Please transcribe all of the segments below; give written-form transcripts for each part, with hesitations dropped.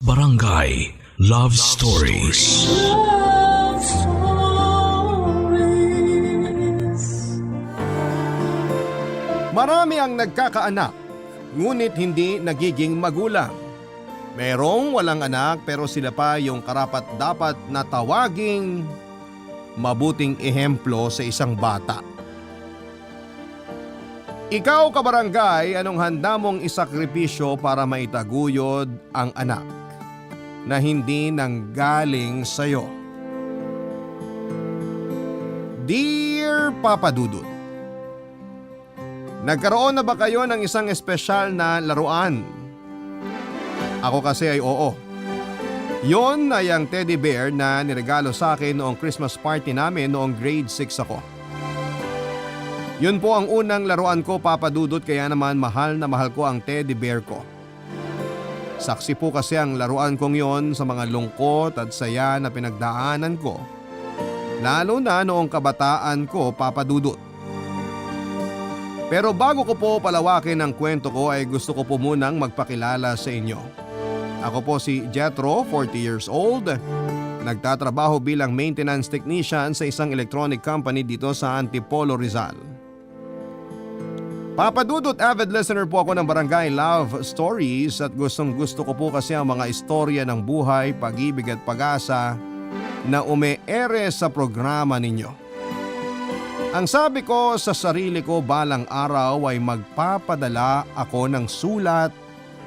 Barangay Love Stories. Love Stories. Marami ang nagkakaanak, ngunit hindi nagiging magulang. Merong walang anak pero sila pa yung karapat-dapat na tawaging mabuting ehemplo sa isang bata. Ikaw, kabarangay, anong handa mong isakripisyo para maitaguyod ang anak na hindi nanggaling sa'yo? Dear Papa Dudut, nagkaroon na ba kayo ng isang espesyal na laruan? Ako kasi ay oo. Yon ay ang teddy bear na niregalo sa akin noong Christmas party namin noong grade 6 ako. Yun po ang unang laruan ko, Papa Dudut, kaya naman mahal na mahal ko ang teddy bear ko. Saksi po kasi ang laruan kong yon sa mga lungkot at saya na pinagdaanan ko. Lalo na noong kabataan ko, Papa Dudut. Pero bago ko po palawakin ang kwento ko ay gusto ko po munang magpakilala sa inyo. Ako po si Jethro, 40 years old. Nagtatrabaho bilang maintenance technician sa isang electronic company dito sa Antipolo, Rizal. Papa Dudut, avid listener po ako ng Barangay Love Stories at gustong gusto ko po kasi ang mga istorya ng buhay, pag-ibig at pag-asa na umeere sa programa ninyo. Ang sabi ko sa sarili ko balang araw ay magpapadala ako ng sulat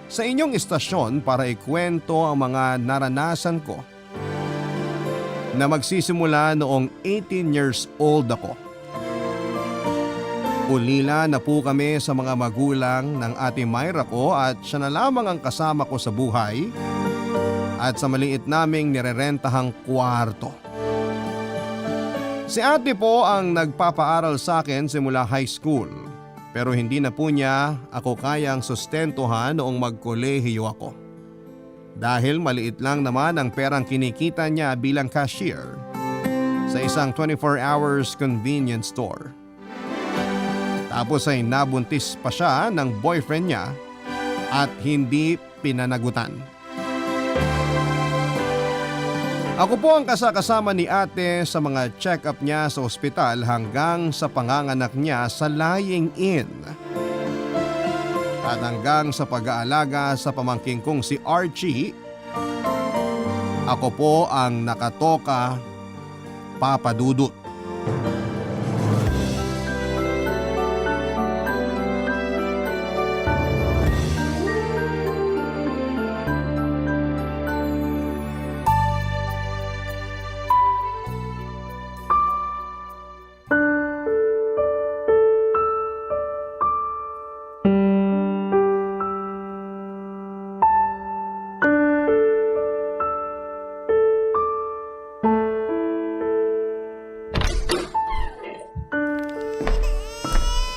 sa inyong istasyon para ikwento ang mga naranasan ko na magsisimula noong 18 years old ako. Ulila na po kami sa mga magulang ng ate Myra ko at siya na lamang ang kasama ko sa buhay at sa maliit naming nirerentahang kwarto. Si ate po ang nagpapaaral sa akin simula high school pero hindi na po niya ako kayang sustentuhan noong magkolehiyo ako. Dahil maliit lang naman ang perang kinikita niya bilang cashier sa isang 24 hours convenience store. Tapos ay nabuntis pa siya ng boyfriend niya at hindi pinanagutan. Ako po ang kasakasama ni ate sa mga check-up niya sa ospital hanggang sa panganganak niya sa lying-in. At hanggang sa pag-aalaga sa pamangking kong si Archie, ako po ang nakatoka, Papa Dudut.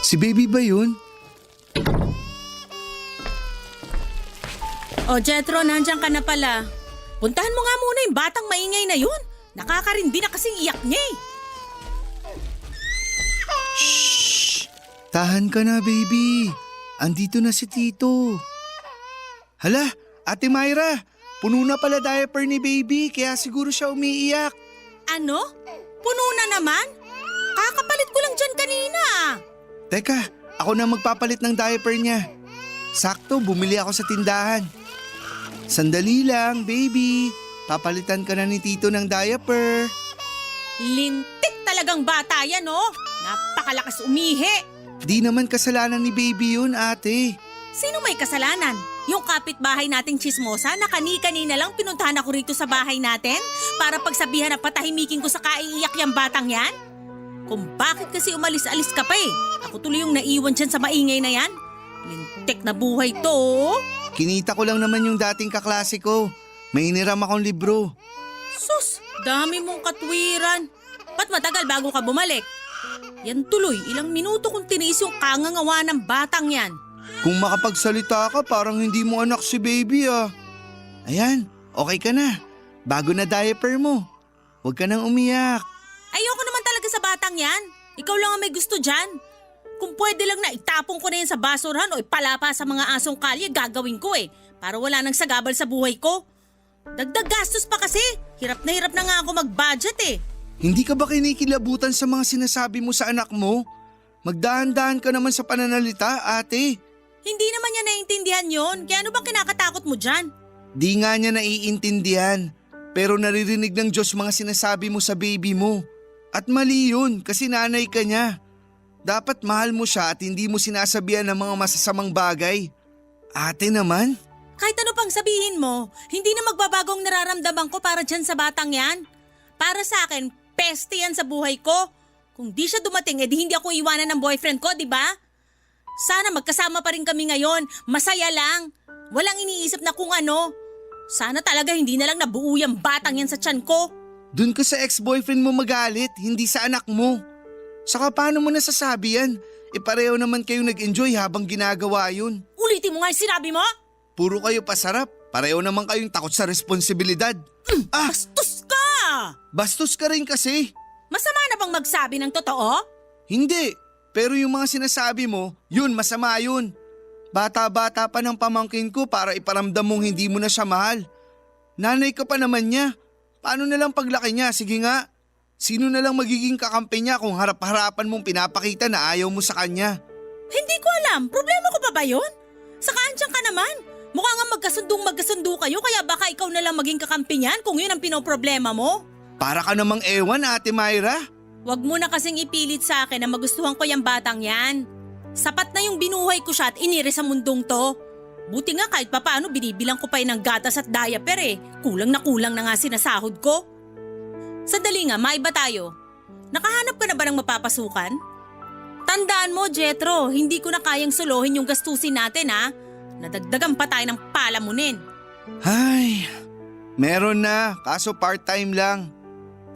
Si baby ba yun? O Jethro, nandiyan ka na pala. Puntahan mo nga muna yung batang maingay na yun. Nakakarindi na kasing iyak niya eh. Shhh! Tahan ka na, baby. Andito na si Tito. Hala, Ate Myra, puno na pala diaper ni baby kaya siguro siya umiiyak. Ano? Puno na naman? Kakapalit ko lang dyan kanina. Teka, ako na magpapalit ng diaper niya. Sakto, bumili ako sa tindahan. Sandali lang, baby. Papalitan ka na ni Tito ng diaper. Lintik talagang bata yan oh. Napakalakas umihi. Di naman kasalanan ni baby yun, ate. Sino may kasalanan? Yung kapitbahay nating chismosa na kani-kanina lang pinuntahan ako rito sa bahay natin para pagsabihan na patahimikin ko sa kaiiyak yung batang yan? Kung bakit kasi umalis-alis ka pa eh. Ako tuloy yung naiwan dyan sa maingay na yan. Lintik na buhay to oh. Kinita ko lang naman yung dating kaklase ko. May iniram akong libro. Sus, dami mong katwiran. Ba't matagal bago ka bumalik? Yan tuloy, ilang minuto kung tiniis yung kangangawa ng batang yan. Kung makapagsalita ka, parang hindi mo anak si baby ah. Ayan, okay ka na. Bago na diaper mo. Huwag ka nang umiyak. Ayoko naman talaga sa batang yan. Ikaw lang ang may gusto dyan. Kung pwede lang na itapon ko na yan sa basurahan o ipalapa sa mga asong kalye, gagawin ko eh. Para wala nang sagabal sa buhay ko. Dagdag gastos pa kasi. Hirap na nga ako mag-budget eh. Hindi ka ba kinikilabutan sa mga sinasabi mo sa anak mo? Magdahan-dahan ka naman sa pananalita, ate. Hindi naman niya naiintindihan yon. Kaya ano bang kinakatakot mo dyan? Di nga niya naiintindihan. Pero naririnig ng Diyos mga sinasabi mo sa baby mo. At mali yun kasi nanay ka niya. Dapat mahal mo siya at hindi mo sinasabihan ng mga masasamang bagay. Ate naman? Kahit ano pang sabihin mo, hindi na magbabagong nararamdaman ko para dyan sa batang yan. Para sa akin, peste yan sa buhay ko. Kung di siya dumating, edi hindi ako iwanan ng boyfriend ko, di ba? Sana magkasama pa rin kami ngayon, masaya lang. Walang iniisip na kung ano. Sana talaga hindi na lang nabuo yung batang yan sa tiyan ko. Dun ka sa ex-boyfriend mo magalit, hindi sa anak mo. Saka paano mo nasasabi yan? Pareho naman kayo nag-enjoy habang ginagawa yun. Ulitin mo nga yung sinabi mo? Puro kayo pasarap, pareho naman kayong takot sa responsibilidad. Bastos ka! Bastos ka rin kasi. Masama na bang magsabi ng totoo? Hindi, pero yung mga sinasabi mo, yun masama yun. Bata-bata pa ng pamangkin ko para iparamdam mong hindi mo na siya mahal. Nanay ka pa naman niya. Paano na lang paglaki niya? Sige nga. Sino na lang magiging kakampi niya kung harap-harapan mong pinapakita na ayaw mo sa kanya? Hindi ko alam. Problema ko pa ba yun? Saka andyan ka naman. Mukha nga magkasundo kayo kaya baka ikaw na lang maging kakampi niyan kung yun ang pinoproblema mo. Para ka namang ewan, Ate Myra. Huwag mo na kasing ipilit sa akin na magustuhan ko yung batang yan. Sapat na yung binuhay ko siya at inire sa mundong to. Buti nga kahit papaano binibilang ko pa yun ng gatas at diaper eh. Kulang na nga sinasahod ko. Sandali nga, maiba tayo. Nakahanap ka na ba ng mapapasukan? Tandaan mo, Jetro, hindi ko na kayang suluhin yung gastusin natin ha. Nadagdagan pa tayo ng palamunin. Ay, meron na, kaso part-time lang.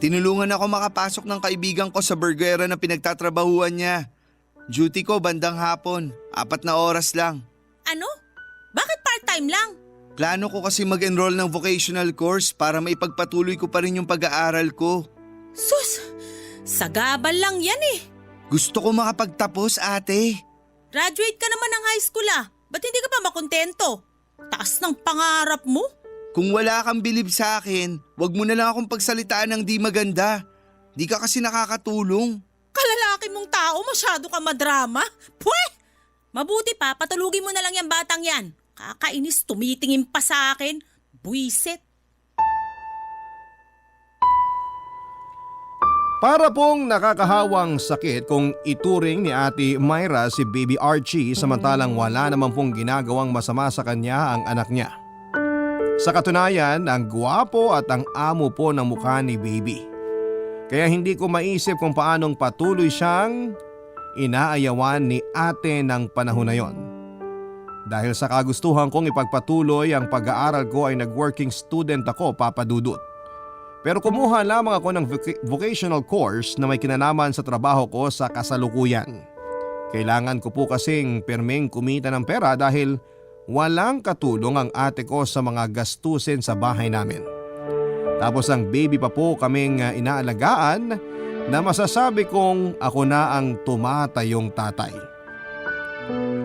Tinulungan ako makapasok ng kaibigan ko sa burgera na pinagtatrabahuan niya. Duty ko bandang hapon, 4 na oras lang. Ano? Bakit part-time lang? Plano ko kasi mag-enroll ng vocational course para maipagpatuloy ko pa rin yung pag-aaral ko. Sus, sagabal lang yan eh. Gusto ko makapagtapos, ate. Graduate ka naman ng high school ah. Ba't hindi ka pa makontento? Taas ng pangarap mo. Kung wala kang bilib sa akin, wag mo na lang akong pagsalitaan ng di maganda. Di ka kasi nakakatulong. Kalalaki mong tao, masyado ka madrama. Pweh! Mabuti pa, patulugin mo na lang yung batang yan. Kakainis, tumitingin pa sa akin. Buisit. Para pong nakakahawang sakit kung ituring ni Ate Myra si Baby Archie samantalang wala naman pong ginagawang masama sa kanya ang anak niya. Sa katunayan, ang gwapo at ang amo po ng mukha ni Baby. Kaya hindi ko maisip kung paanong patuloy siyang inaayawan ni ate ng panahon na yon. Dahil sa kagustuhan kong ipagpatuloy ang pag-aaral ko ay nag-working student ako, Papa Dudut. Pero kumuha lamang ako ng vocational course na may kinalaman sa trabaho ko sa kasalukuyan. Kailangan ko po kasing pirmeng kumita ng pera dahil walang katulong ang ate ko sa mga gastusin sa bahay namin. Tapos ang baby pa po kaming inaalagaan na masasabi kong ako na ang tumatayong tatay.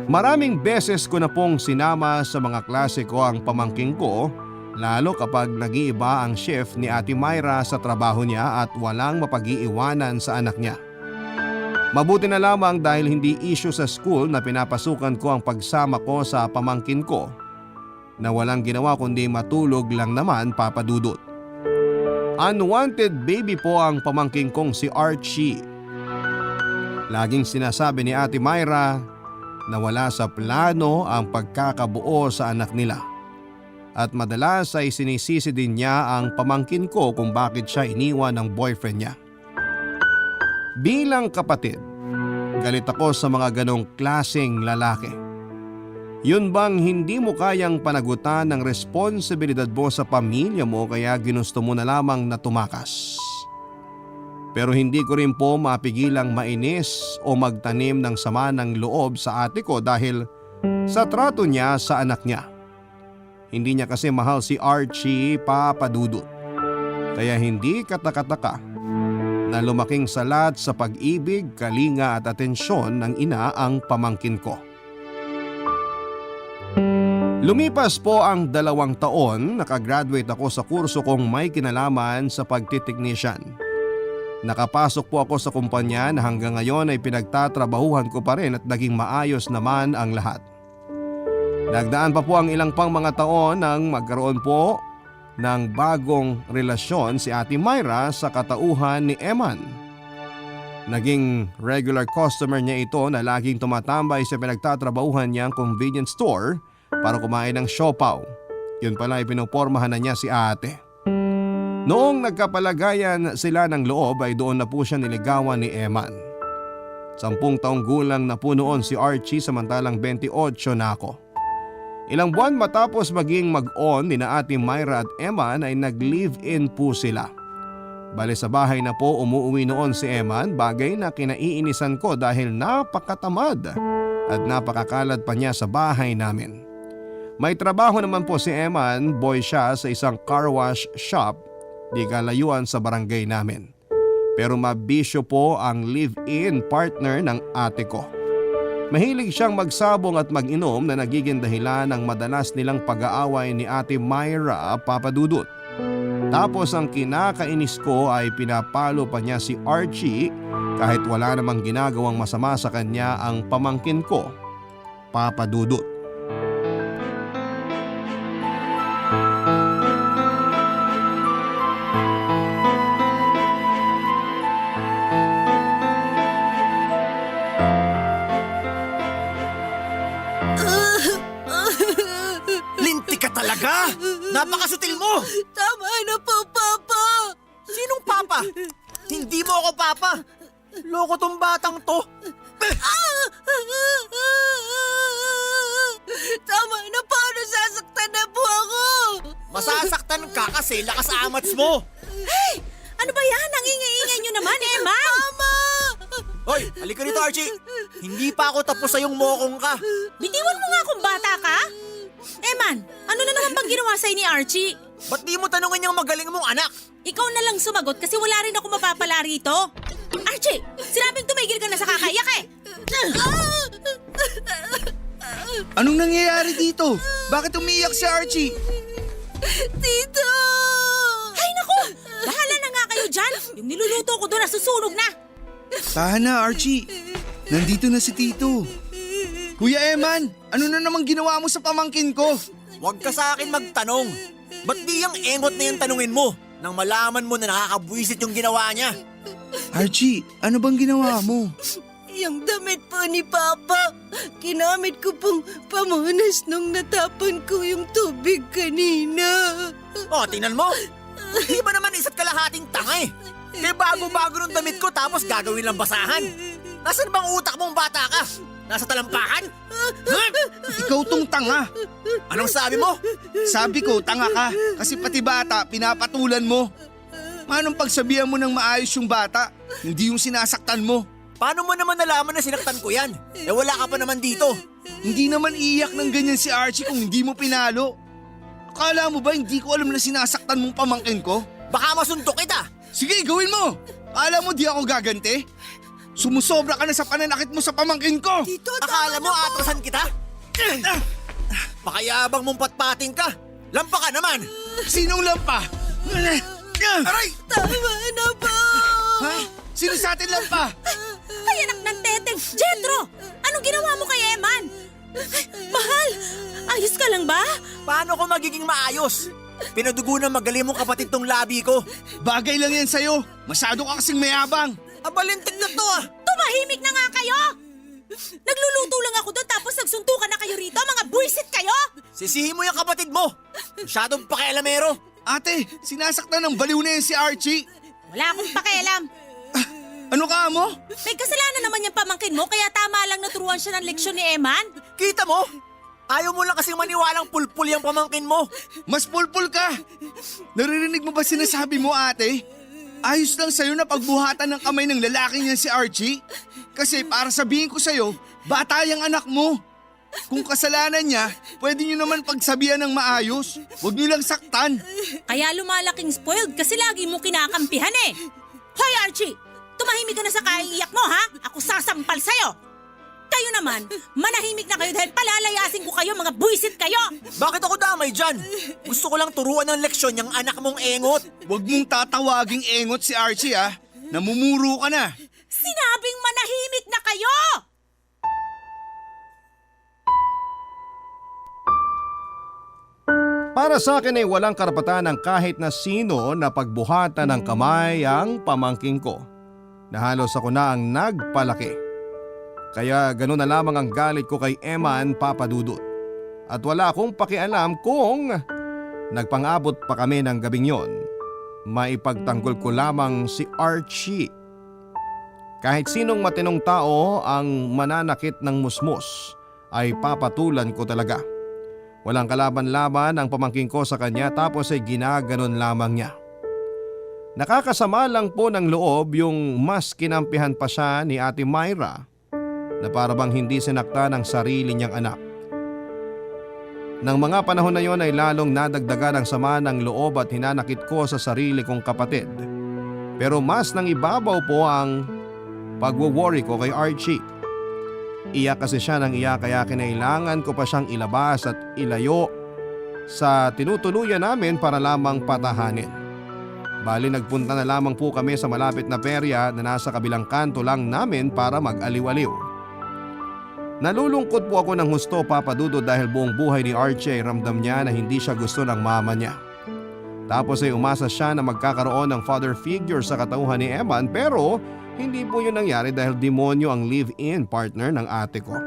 Maraming beses ko na pong sinama sa mga klase ko ang pamangking ko, lalo kapag nag-iiba ang shift ni Ate Myra sa trabaho niya at walang mapag-iiwanan sa anak niya. Mabuti na lamang dahil hindi issue sa school na pinapasukan ko ang pagsama ko sa pamangkin ko na walang ginawa kundi matulog lang naman, Papa Dudut. Unwanted baby po ang pamangkin kong si Archie. Laging sinasabi ni Ate Myra na wala sa plano ang pagkakabuo sa anak nila. At madalas ay sinisisi din niya ang pamangkin ko kung bakit siya iniwan ng boyfriend niya. Bilang kapatid, galit ako sa mga ganong klaseng lalaki. Yun bang hindi mo kayang panagutan ng responsibilidad mo sa pamilya mo kaya ginusto mo na lamang na tumakas? Pero hindi ko rin po mapigilang mainis o magtanim ng sama ng loob sa ate ko dahil sa trato niya sa anak niya. Hindi niya kasi mahal si Archie, Papa Dudut. Kaya hindi katakataka na lumaking salat sa pag-ibig, kalinga at atensyon ng ina ang pamangkin ko. Lumipas po ang 2 taon, nakagraduate ako sa kurso kong may kinalaman sa pagtiteknisyan. Nakapasok po ako sa kumpanya na hanggang ngayon ay pinagtatrabahuhan ko pa rin at naging maayos naman ang lahat. Nagdaan pa po ang ilang pang mga taon nang magkaroon po ng bagong relasyon si Ate Myra sa katauhan ni Eman. Naging regular customer niya ito na laging tumatambay sa pinagtatrabahuhan niyang convenience store para kumain ng siopaw. Yun pala ay pinupormahan na niya si ate. Noong nagkapalagayan sila ng loob ay doon na po siya niligawan ni Eman. 10 taong gulang na po noon si Archie samantalang 28 na ako. Ilang buwan matapos maging mag-on ni na Ate Myra at Eman ay nag-live-in po sila. Bale sa bahay na po umuwi noon si Eman, bagay na kinaiinisan ko dahil napakatamad at napakakalad pa niya sa bahay namin. May trabaho naman po si Eman, boy siya sa isang car wash shop di kalayuan sa barangay namin. Pero mabisyo po ang live-in partner ng ate ko. Mahilig siyang magsabong at mag-inom na nagiging dahilan ng madalas nilang pag-aaway ni Ate Myra, Papa Dudut. Tapos ang kinakainis ko ay pinapalo pa niya si Archie kahit wala namang ginagawang masama sa kanya ang pamangkin ko, Papa Dudut. Lintik ka talaga! Napakasutil mo! Tama na po, Papa! Sinong papa? Hindi mo ako papa! Loko tong batang to! Tama na po, nasasaktan na po ako! Masasaktan ka kasi lakas amats mo! Hey! Ano ba yan? Ang ingay-ingay nyo naman, Eman! Mama! Hoy, halika rito Archie! Hindi pa ako tapos sa yung mokong ka! Bitiwan mo nga kung bata ka! Eman, ano na naman bang ginawa sa'yo ni Archie? Ba't di mo tanungin yung magaling mong anak? Ikaw na lang sumagot kasi wala rin ako mapapala rito. Archie, sinabing tumigil ka na sa kakaiyak eh! Anong nangyayari dito? Bakit umiiyak si Archie? Tito! Ay naku! Bahala na nga kayo dyan! Yung niluluto ko doon nasusunog na! Tahan na, Archie. Nandito na si Tito. Kuya Eman, ano na namang ginawa mo sa pamangkin ko? Huwag ka sa akin magtanong. Ba't di yung engot na yung tanungin mo nang malaman mo na nakakabwisit yung ginawa niya? Archie, ano bang ginawa mo? Yung damit po ni Papa, ginamit ko pong pamunas nung natapon ko yung tubig kanina. O, tingnan mo. Di ba naman isa't kalahating tanga eh? Kaya bago-bago nung damit ko tapos gagawin lang basahan. Nasaan bang utak mong bata ka? Nasa talampakan? Huh? Ikaw tong tanga. Anong sabi mo? Sabi ko, tanga ka. Kasi pati bata, pinapatulan mo. Manong pagsabihan mo ng maayos yung bata, hindi yung sinasaktan mo. Paano mo naman nalaman na sinaktan ko yan? Eh wala ka pa naman dito. Hindi naman iiyak ng ganyan si Archie kung hindi mo pinalo. Akala mo ba hindi ko alam na sinasaktan mong pamangkin ko? Baka masuntok kita. Sige, gawin mo! Akala mo di ako gaganti? Sumusobra ka na sa pananakit mo sa pamangkin ko! Tito, Akala mo atrasan kita? Pakayabang mong patpating ka. Lampa ka naman. Sinong lampa? Aray! tama na po! Ha? Sino sa atin lampa? Ay anak ng teteng! Jethro! Anong ginawa mo kay Eman? Ay, mahal! Ayos ka lang ba? Paano ko magiging maayos? Pinadugo ng magaling mong kapatid tong labi ko. Bagay lang yan sa'yo. Masyado ka kasing mayabang. Abalintik na to ah. Tumahimik na nga kayo! Nagluluto lang ako doon tapos nagsuntukan na kayo rito, mga buwisit kayo! Sisihin mo yung kapatid mo. Masyadong pakialamero. Ate, sinasaktan ng baliw na yan si Archie. Wala akong pakialam. Ano ka mo? May kasalanan naman yung pamangkin mo kaya tama lang naturuan siya ng leksyon ni Eman. Kita mo? Ayaw mo lang kasing maniwalang pulpul yung pamangkin mo. Mas pulpul ka. Naririnig mo ba sinasabi mo, ate? Ayos lang sa'yo na pagbuhatan ng kamay ng lalaking yan si Archie. Kasi para sabihin ko sa'yo, bata yung anak mo. Kung kasalanan niya, pwede niyo naman pagsabihan ng maayos. Huwag niyo lang saktan. Kaya lumalaking spoiled kasi lagi mo kinakampihan eh. Hoy Archie, tumahimik ka na sa kaiiyak mo ha? Ako sasampal sa'yo. Kayo naman, manahimik na kayo dahil palalayasin ko kayo, mga buwisit kayo! Bakit ako damay dyan? Gusto ko lang turuan ng leksyon yung anak mong engot. Huwag mong tatawaging engot si Archie ah. Namumuro ka na. Sinabing manahimik na kayo! Para sa akin ay walang karapatan ng kahit na sino na pagbuhatan ng kamay ang pamangking ko. Na halos ako na ang nagpalaki. Kaya ganun na lamang ang galit ko kay Eman, Papa Dudut. At wala akong pakialam kung nagpang-abot pa kami ng gabing yon. Maipagtanggol ko lamang si Archie. Kahit sinong matinong tao ang mananakit ng musmus ay papatulan ko talaga. Walang kalaban-laban ang pamangking ko sa kanya tapos ay ginaganon lamang niya. Nakakasama lang po ng loob yung mas kinampihan pa siya ni Ate Myra na parabang hindi sinakta ng sarili niyang anak. Nang mga panahon na yon ay lalong nadagdagan ang sama ng loob at hinanakit ko sa sarili kong kapatid. Pero mas nang ibabaw po ang pagwo-worry ko kay Archie. Iyak kasi siya ng iyak kaya kinailangan ko pa siyang ilabas at ilayo sa tinutuluyan namin para lamang patahanin. Bali nagpunta na lamang po kami sa malapit na perya na nasa kabilang kanto lang namin para mag-aliw-aliw. Nalulungkot po ako ng husto, Papa Dudo, dahil buong buhay ni Archie ay ramdam niya na hindi siya gusto ng mama niya. Tapos ay umasa siya na magkakaroon ng father figure sa katauhan ni Eman pero hindi po yun nangyari dahil demonyo ang live-in partner ng ate ko.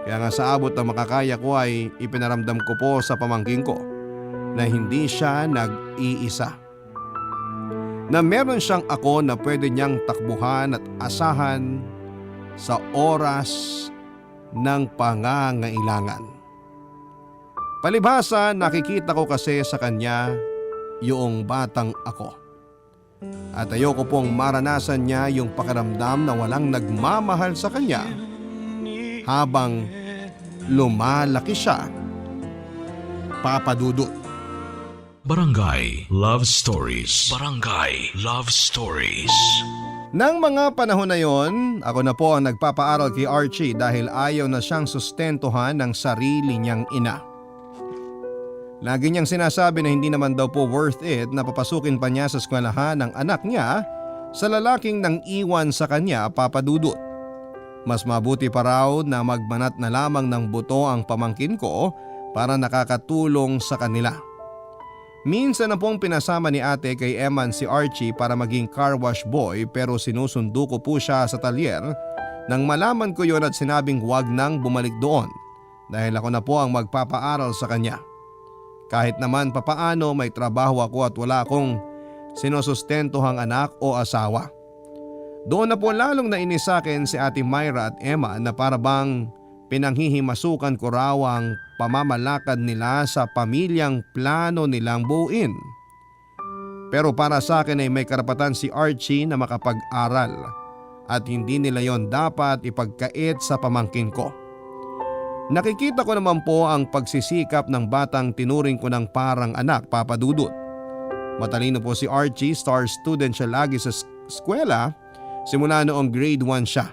Kaya nga sa abot na makakaya ko ay ipinaramdam ko po sa pamangking ko na hindi siya nag-iisa. Na meron siyang ako na pwede niyang takbuhan at asahan sa oras ng pangangailangan. Palibhasa nakikita ko kasi sa kanya yung batang ako. At ayoko pong maranasan niya yung pakiramdam na walang nagmamahal sa kanya habang lumalaki siya. Papa Dudut. Barangay Love Stories. Barangay Love Stories. Nang mga panahon na yon, ako na po ang nagpapaaral kay Archie dahil ayaw na siyang sustentuhan ng sarili niyang ina. Lagi niyang sinasabi na hindi naman daw po worth it na papasukin pa niya sa eskwelahan ng anak niya sa lalaking nang iwan sa kanya, Papa Dudut. Mas mabuti pa raw na magbanat na lamang ng buto ang pamangkin ko para nakakatulong sa kanila. Minsan na pong pinasama ni ate kay Eman si Archie para maging car wash boy pero sinusundo ko po siya sa talyer nang malaman ko yon at sinabing huwag nang bumalik doon dahil ako na po ang magpapaaral sa kanya. Kahit naman papaano may trabaho ako at wala akong sinusustentuhang anak o asawa. Doon na po lalong nainis sa akin si Ate Myra at Emma na parabang pinanghihimasukan ko raw ang pamamalakad nila sa pamilyang plano nilang buuin. Pero para sa akin ay may karapatan si Archie na makapag-aral at hindi nila yon dapat ipagkait sa pamangkin ko. Nakikita ko naman po ang pagsisikap ng batang tinuring ko ng parang anak, Papa Dudut. Matalino po si Archie, star student siya lagi sa eskwela simula noong grade 1 siya.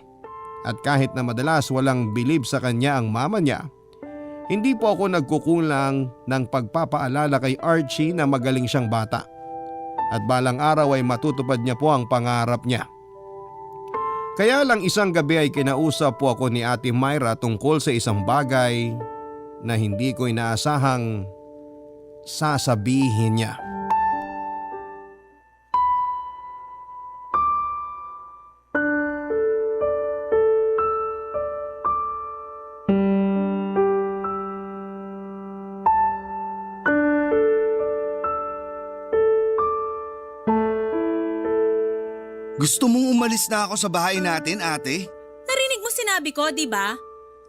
At kahit na madalas walang bilib sa kanya ang mama niya, hindi po ako nagkukulang ng pagpapaalala kay Archie na magaling siyang bata. At balang araw ay matutupad niya po ang pangarap niya. Kaya lang isang gabi ay kinausap po ako ni Ate Myra tungkol sa isang bagay na hindi ko inaasahang sasabihin niya. Gusto mong umalis na ako sa bahay natin, ate? Narinig mo sinabi ko, di ba?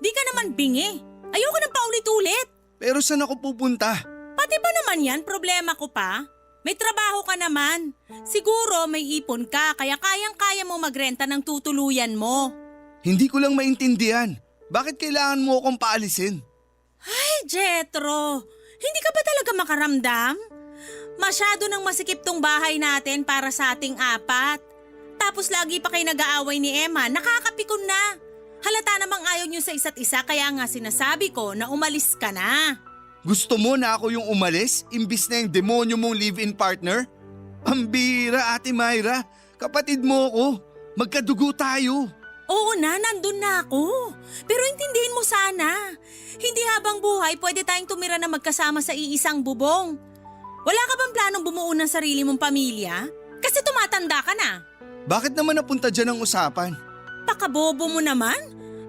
Di ka naman bingi. Ayoko nang paulit-ulit. Pero saan ako pupunta? Pati ba naman yan, problema ko pa? May trabaho ka naman. Siguro may ipon ka kaya kayang-kaya mo magrenta ng tutuluyan mo. Hindi ko lang maintindihan. Bakit kailangan mo akong paalisin? Ay, Jetro, hindi ka ba talaga makaramdam? Masyado nang masikip tong bahay natin para sa ating apat. Tapos lagi pa kayo nag-aaway ni Emma, nakakapikon na. Halata namang ayaw niyo sa isa't isa kaya nga sinasabi ko na umalis ka na. Gusto mo na ako yung umalis imbis na yung demonyo mong live-in partner? Ang bira, Ate Myra. Kapatid mo ko. Magkadugo tayo. Oo na, nandun na ako. Pero intindihin mo sana. Hindi habang buhay pwede tayong tumira na magkasama sa iisang bubong. Wala ka bang planong bumuo ng sarili mong pamilya? Kasi tumatanda ka na. Bakit naman napunta dyan ang usapan? Pakabobo mo naman.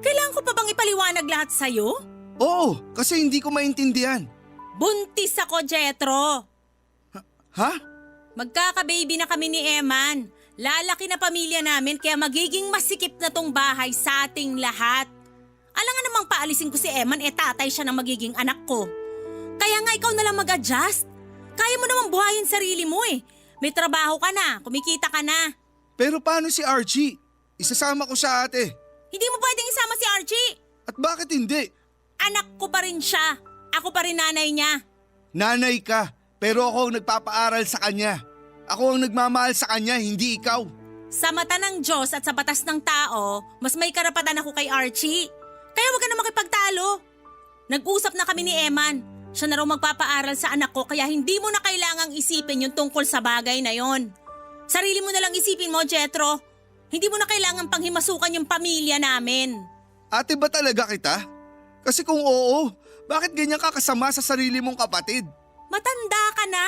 Kailangan ko pa bang ipaliwanag lahat sa'yo? Oo, kasi hindi ko maintindihan. Buntis ako, Jetro. Ha? Magkaka-baby na kami ni Eman. Lalaki na pamilya namin kaya magiging masikip na tong bahay sa ating lahat. Alangan namang paalisin ko si Eman, tatay siya ng magiging anak ko. Kaya nga ikaw na lang mag-adjust. Kaya mo namang buhayin sarili mo eh. May trabaho ka na, kumikita ka na. Pero paano si Archie? Isasama ko siya, ate. Hindi mo pwedeng isama si Archie. At bakit hindi? Anak ko pa rin siya. Ako pa rin nanay niya. Nanay ka, pero ako ang nagpapaaral sa kanya. Ako ang nagmamahal sa kanya, hindi ikaw. Sa mata ng Diyos at sa batas ng tao, mas may karapatan ako kay Archie. Kaya wag ka na makipagtalo. Nag-usap na kami ni Eman. Siya na raw magpapaaral sa anak ko kaya hindi mo na kailangang isipin yung tungkol sa bagay na yon. Sarili mo na lang isipin mo, Jetro. Hindi mo na kailangang panghimasukan yung pamilya namin. Ate ba talaga kita? Kasi kung oo, bakit ganyan ka kasama sa sarili mong kapatid? Matanda ka na.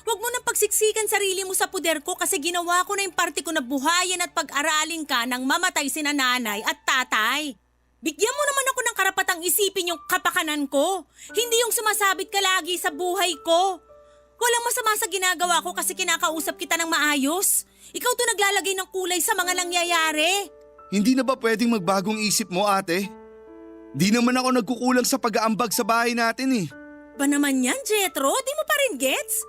Huwag mo nang pagsiksikan sarili mo sa puder ko kasi ginawa ko na yung parte ko na buhayin at pag-aralin ka nang mamatay sina nanay at tatay. Bigyan mo naman ako ng karapatang isipin yung kapakanan ko. Hindi yung sumasabit ka lagi sa buhay ko. Walang masama sa ginagawa ko kasi kinakausap kita ng maayos. Ikaw to naglalagay ng kulay sa mga nangyayari. Hindi na ba pwedeng magbagong isip mo, ate? Di naman ako nagkukulang sa pag-aambag sa bahay natin eh. Ba naman yan, Jetro? Di mo pa rin gets?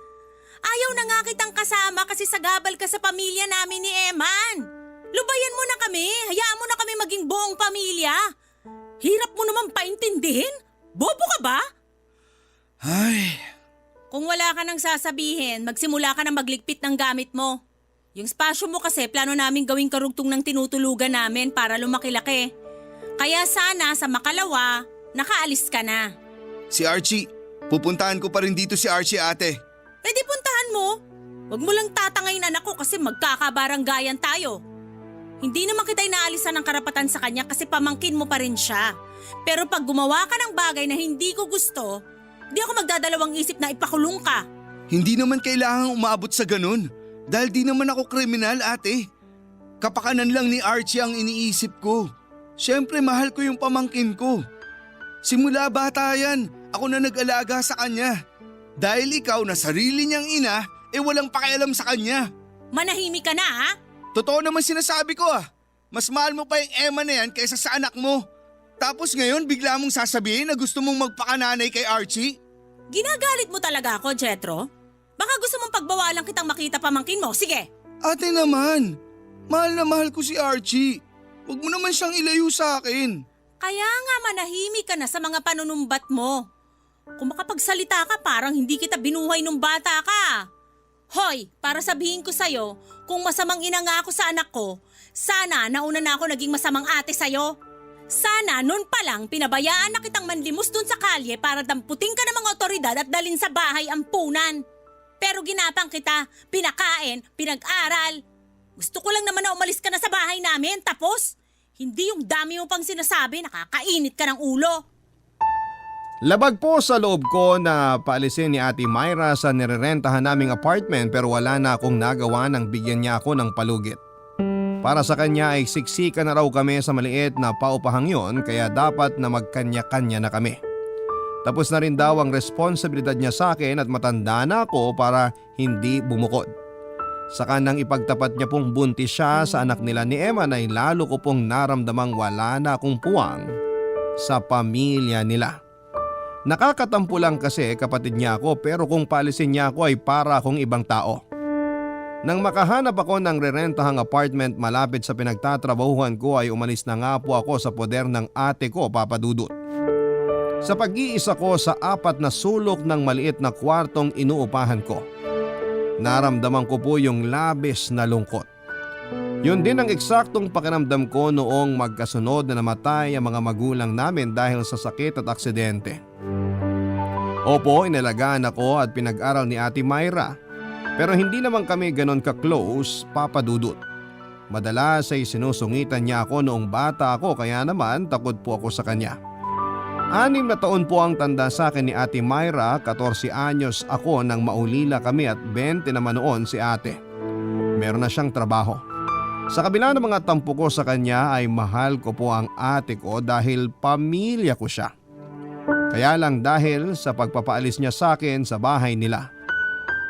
Ayaw na nga kitang kasama kasi sagabal ka sa pamilya namin ni Eman. Lubayan mo na kami. Hayaan mo na kami maging buong pamilya. Hirap mo naman paintindihin. Bobo ka ba? Ay, Kung wala ka nang sasabihin, magsimula ka na magligpit ng gamit mo. Yung spasyo mo kasi plano namin gawing karugtong ng tinutulugan namin para lumaki-laki. Kaya sana sa makalawa, nakaalis ka na. si Archie. Pupuntahan ko pa rin dito si Archie, ate. Pwede puntahan mo. Huwag mo lang tatangayin anak ko kasi magkakabaranggayan tayo. Hindi naman kita inaalisan ng karapatan sa kanya kasi pamangkin mo pa rin siya. Pero pag gumawa ka ng bagay na hindi ko gusto, di ako magdadalawang isip na ipakulong ka. Hindi naman kailangang umabot sa ganun. Dahil di naman ako kriminal, ate. Kapakanan lang ni Archie ang iniisip ko. Siyempre mahal ko yung pamangkin ko. Simula bata yan, ako na nag-alaga sa kanya. Dahil ikaw na sarili niyang ina, walang pakialam sa kanya. Manahimik ka na ha? Totoo naman sinasabi ko ah. Mas mahal mo pa yung Emma na yan kaysa sa anak mo. Tapos ngayon bigla mong sasabihin na gusto mong magpakananay kay Archie? Ginagalit mo talaga ako, Jetro? Baka gusto mong pagbawalan kitang makita pamangkin mo. Sige. Ate naman, mahal na mahal ko si Archie. Huwag mo naman siyang ilayo sa akin. Kaya nga manahimik ka na sa mga panunumbat mo. Kung makapagsalita ka parang hindi kita binuhay nung bata ka. Hoy, para sabihin ko sa'yo, kung masamang ina nga ako sa anak ko, sana nauna na ako naging masamang ate sa'yo. Sana noon pa lang pinabayaan na kitang manlimos dun sa kalye para damputin ka ng mga otoridad at dalin sa bahay ampunan. Pero ginapang kita, pinakain, pinag-aral. Gusto ko lang naman na umalis ka na sa bahay namin tapos hindi yung dami mo pang sinasabi, nakakainit ka ng ulo. Labag po sa loob ko na paalisin ni Ate Myra sa nirerentahan naming apartment pero wala na akong nagawa nang bigyan niya ako ng palugit. Para sa kanya ay siksika na raw kami sa maliit na paupahang yon kaya dapat na magkanya-kanya na kami. Tapos na rin daw ang responsibilidad niya sa akin at matanda na ako para hindi bumukod. Saka nang ipagtapat niya pong buntis siya sa anak nila ni Eman ay lalo ko pong naramdamang wala na akong puwang sa pamilya nila. Nakakatampo lang kasi kapatid niya ako pero kung paalisin niya ako ay para akong ibang tao. Nang makahanap ako ng rerentahang apartment malapit sa pinagtatrabahuhan ko ay umalis na nga po ako sa poder ng ate ko, Papa Dudut. Sa pag-iisa ko sa 4 na sulok ng maliit na kwartong inuupahan ko, naramdaman ko po yung labis na lungkot. Yun din ang eksaktong pakiramdam ko noong magkasunod na namatay ang mga magulang namin dahil sa sakit at aksidente. Opo, inalagaan ako at pinag-aral ni Ate Myra. Pero hindi naman kami ganon ka-close, Papa Dudut. Madalas ay sinusungitan niya ako noong bata ako kaya naman takot po ako sa kanya. 6 na taon po ang tanda sa akin ni Ate Myra, 14 anyos ako nang maulila kami at 20 naman noon si ate. Meron na siyang trabaho. Sa kabila ng mga tampo ko sa kanya ay mahal ko po ang ate ko dahil pamilya ko siya. Kaya lang dahil sa pagpapaalis niya sa akin sa bahay nila,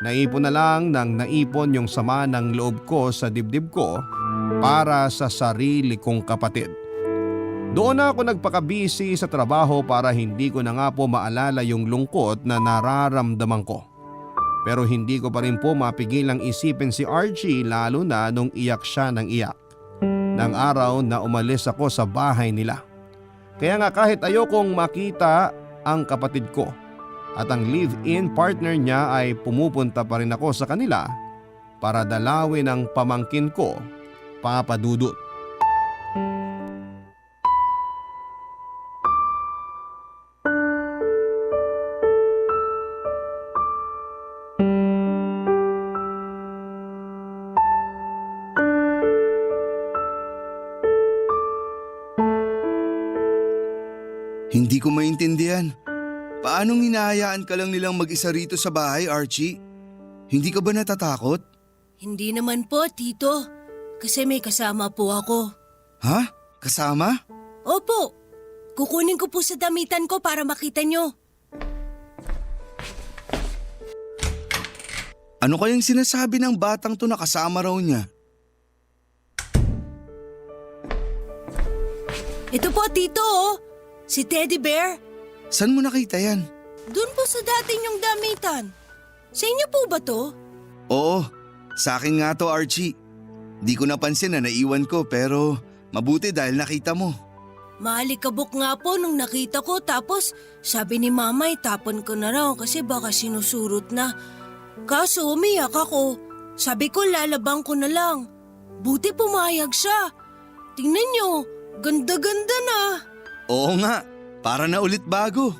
naipon na lang ng naipon yung sama ng loob ko sa dibdib ko para sa sarili kong kapatid. Doon na ako nagpakabisi sa trabaho para hindi ko na nga po maalala yung lungkot na nararamdaman ko. Pero hindi ko pa rin po mapigilang isipin si Archie lalo na nung iyak siya ng iyak. Nang araw na umalis ako sa bahay nila. Kaya nga kahit ayokong makita ang kapatid ko at ang live-in partner niya ay pumupunta pa rin ako sa kanila para dalawin ang pamangkin ko, Papa Dudut. Hindi ko maintindihan. Paanong hinahayaan ka lang nilang mag-isa rito sa bahay, Archie? Hindi ka ba natatakot? Hindi naman po, Tito. Kasi may kasama po ako. Ha? Kasama? Opo. Kukunin ko po sa damitan ko para makita nyo. Ano kayang sinasabi ng batang to na kasama raw niya? Ito po, Tito, oh. Si Teddy Bear. Saan mo nakita yan? Doon po sa dati niyong damitan. Sa inyo po ba to? Oo, sa akin nga to, Archie. Di ko napansin na naiwan ko pero mabuti dahil nakita mo. Maalikabok nga po nung nakita ko tapos sabi ni Mama itapon ko na raw kasi baka sinusurot na. Kaso umiyak ako. Sabi ko lalabang ko na lang. Buti pumayag siya. Tingnan niyo, ganda-ganda na. Oo nga, para na ulit bago.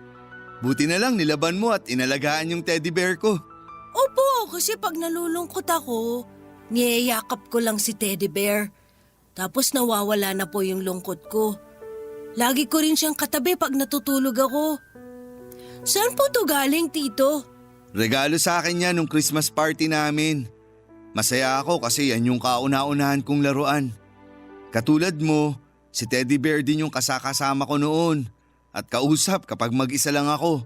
Buti na lang nilaban mo at inalagaan yung teddy bear ko. Opo, kasi pag nalulungkot ako, niyayakap ko lang si Teddy Bear. Tapos nawawala na po yung lungkot ko. Lagi ko rin siyang katabi pag natutulog ako. Saan po to galing, Tito? Regalo sa akin yan nung Christmas party namin. Masaya ako kasi yan yung kauna-unahan kong laruan. Katulad mo, si Teddy Bear din yung kasakasama ko noon at kausap kapag mag-isa lang ako.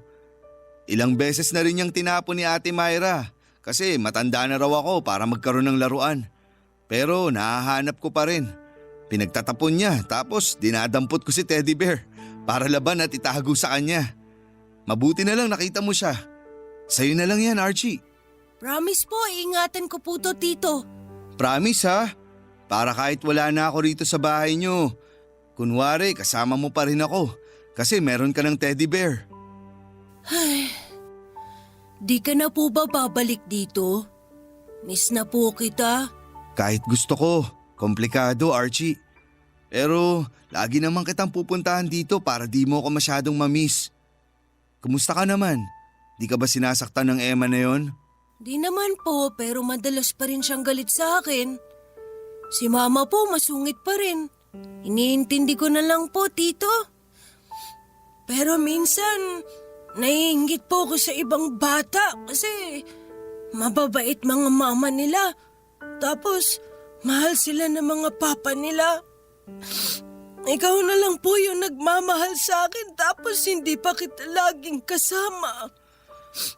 Ilang beses na rin niyang tinapon ni Ate Myra kasi matanda na raw ako para magkaroon ng laruan. Pero nahahanap ko pa rin. Pinagtatapon niya tapos dinadampot ko si Teddy Bear para laban at itago sa kanya. Mabuti na lang nakita mo siya. Sa'yo na lang yan, Archie. Promise po, iingatan ko po to, Tito. Promise ha? Para kahit wala na ako rito sa bahay niyo. Kunwari kasama mo pa rin ako kasi meron ka ng Teddy Bear. Ay, di ka na po ba babalik dito? Miss na po kita. Kahit gusto ko, komplikado Archie. Pero lagi naman kitang pupuntahan dito para di mo ako masyadong mamiss. Kumusta ka naman? Di ka ba sinasaktan ng Emma na yon? Di naman po, pero madalas pa rin siyang galit sa akin. Si Mama po masungit pa rin. Iniintindi ko na lang po, Tito. Pero minsan, naiinggit po ako sa ibang bata kasi mababait mga mama nila. Tapos, mahal sila ng mga papa nila. Ikaw na lang po yung nagmamahal sa akin tapos hindi pa kita laging kasama.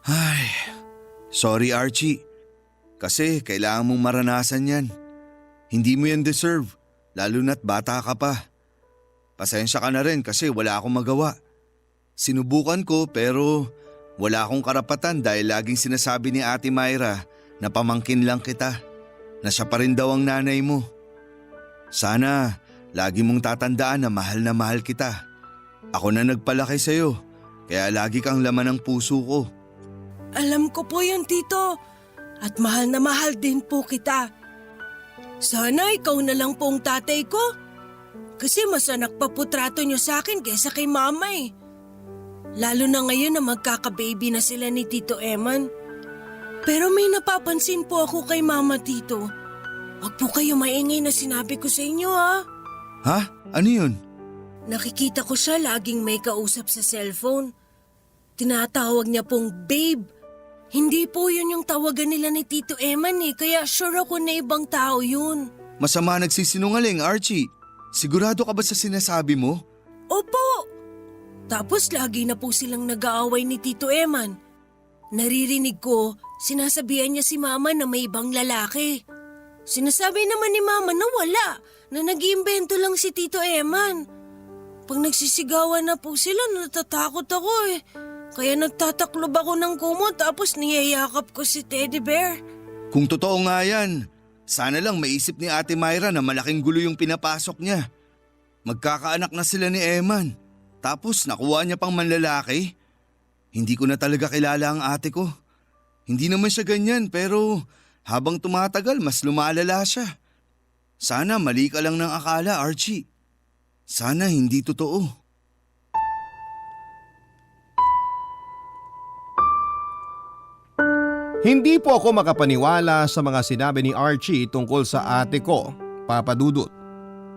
Ay, sorry Archie. Kasi kailangan mong maranasan yan. Hindi mo yan deserve, lalo na't bata ka pa. Pasensya ka na rin kasi wala akong magawa. Sinubukan ko pero wala akong karapatan dahil laging sinasabi ni Ate Myra na pamangkin lang kita. Na siya pa rin daw ang nanay mo. Sana lagi mong tatandaan na mahal kita. Ako na nagpalaki sa'yo, kaya lagi kang laman ng puso ko. Alam ko po yun, Tito. At mahal na mahal din po kita. Sana ikaw na lang po ang tatay ko. Kasi mas anak pa po trato niyo sa akin kaysa kay mama eh. Lalo na ngayon na magkaka-baby na sila ni Tito Eman. Pero may napapansin po ako kay mama, Tito. Huwag po kayo maingay na sinabi ko sa inyo ha. Ha? Ano yun? Nakikita ko siya laging may kausap sa cellphone. Tinatawag niya pong babe. Hindi po yun yung tawagan nila ni Tito Eman eh, kaya sure ako na ibang tao yun. Masama nagsisinungaling, Archie. Sigurado ka ba sa sinasabi mo? Opo! Tapos lagi na po silang nag-aaway ni Tito Eman. Naririnig ko, sinasabihan niya si Mama na may ibang lalaki. Sinasabi naman ni Mama na wala, na nag-iimbento lang si Tito Eman. Pag nagsisigawan na po sila, natatakot ako eh. Kaya nagtataklob ako ng kumot tapos niyayakap ko si Teddy Bear. Kung totoo nga yan, sana lang maisip ni Ate Myra na malaking gulo yung pinapasok niya. Magkakaanak na sila ni Eman. Tapos nakuha niya pang manlalaki. Hindi ko na talaga kilala ang ate ko. Hindi naman siya ganyan pero habang tumatagal mas lumalala siya. Sana mali ka lang ng akala, Archie. Sana hindi totoo. Hindi po ako makapaniwala sa mga sinabi ni Archie tungkol sa ate ko, Papa Dudut.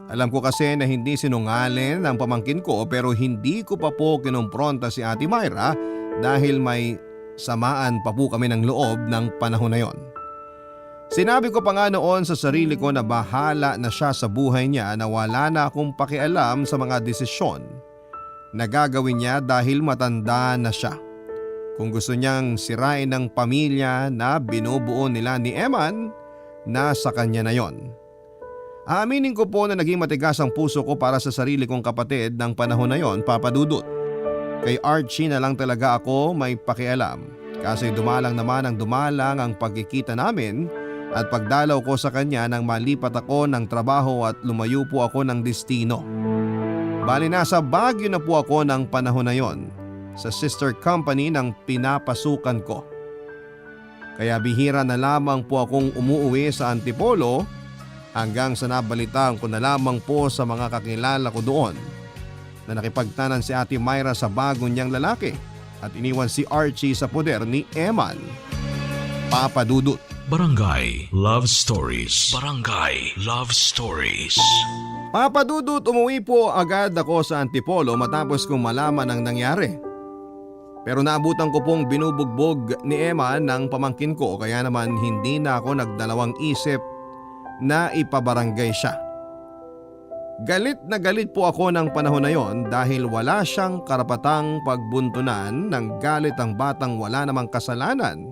Alam ko kasi na hindi sinungaling ang pamangkin ko pero hindi ko pa po kinumpronta si Ate Myra dahil may samaan pa po kami ng loob ng panahon na yon. Sinabi ko pa nga noon sa sarili ko na bahala na siya sa buhay niya na wala na akong pakialam sa mga desisyon na gagawin niya dahil matanda na siya. Kung gusto niyang sirain ng pamilya na binubuo nila ni Eman, nasa kanya na yon. Aaminin ko po na naging matigas ang puso ko para sa sarili kong kapatid ng panahon na yon, Papa Dudut. Kay Archie na lang talaga ako may pakialam kasi dumalang naman ang dumalang ang pagkikita namin at pagdalaw ko sa kanya nang malipat ako ng trabaho at lumayo po ako ng destino. Bali nasa Baguio na po ako ng panahon na yon sa sister company ng pinapasukan ko. Kaya bihira na lamang po akong umuwi sa Antipolo hanggang sa nabalitaan ko na lamang po sa mga kakilala ko doon na nakipagtanan si Ate Myra sa bago niyang lalaki at iniwan si Archie sa poder ni Eman. Papa Dudut. Barangay Love Stories. Barangay Love Stories. Papa Dudut, umuwi po agad ako sa Antipolo matapos kong malaman ang nangyari. Pero naabutan ko pong binubugbog ni Eman ng pamangkin ko kaya naman hindi na ako nagdalawang isip na ipabarangay siya. Galit na galit po ako ng panahon na yon dahil wala siyang karapatang pagbuntunan ng galit ang batang wala namang kasalanan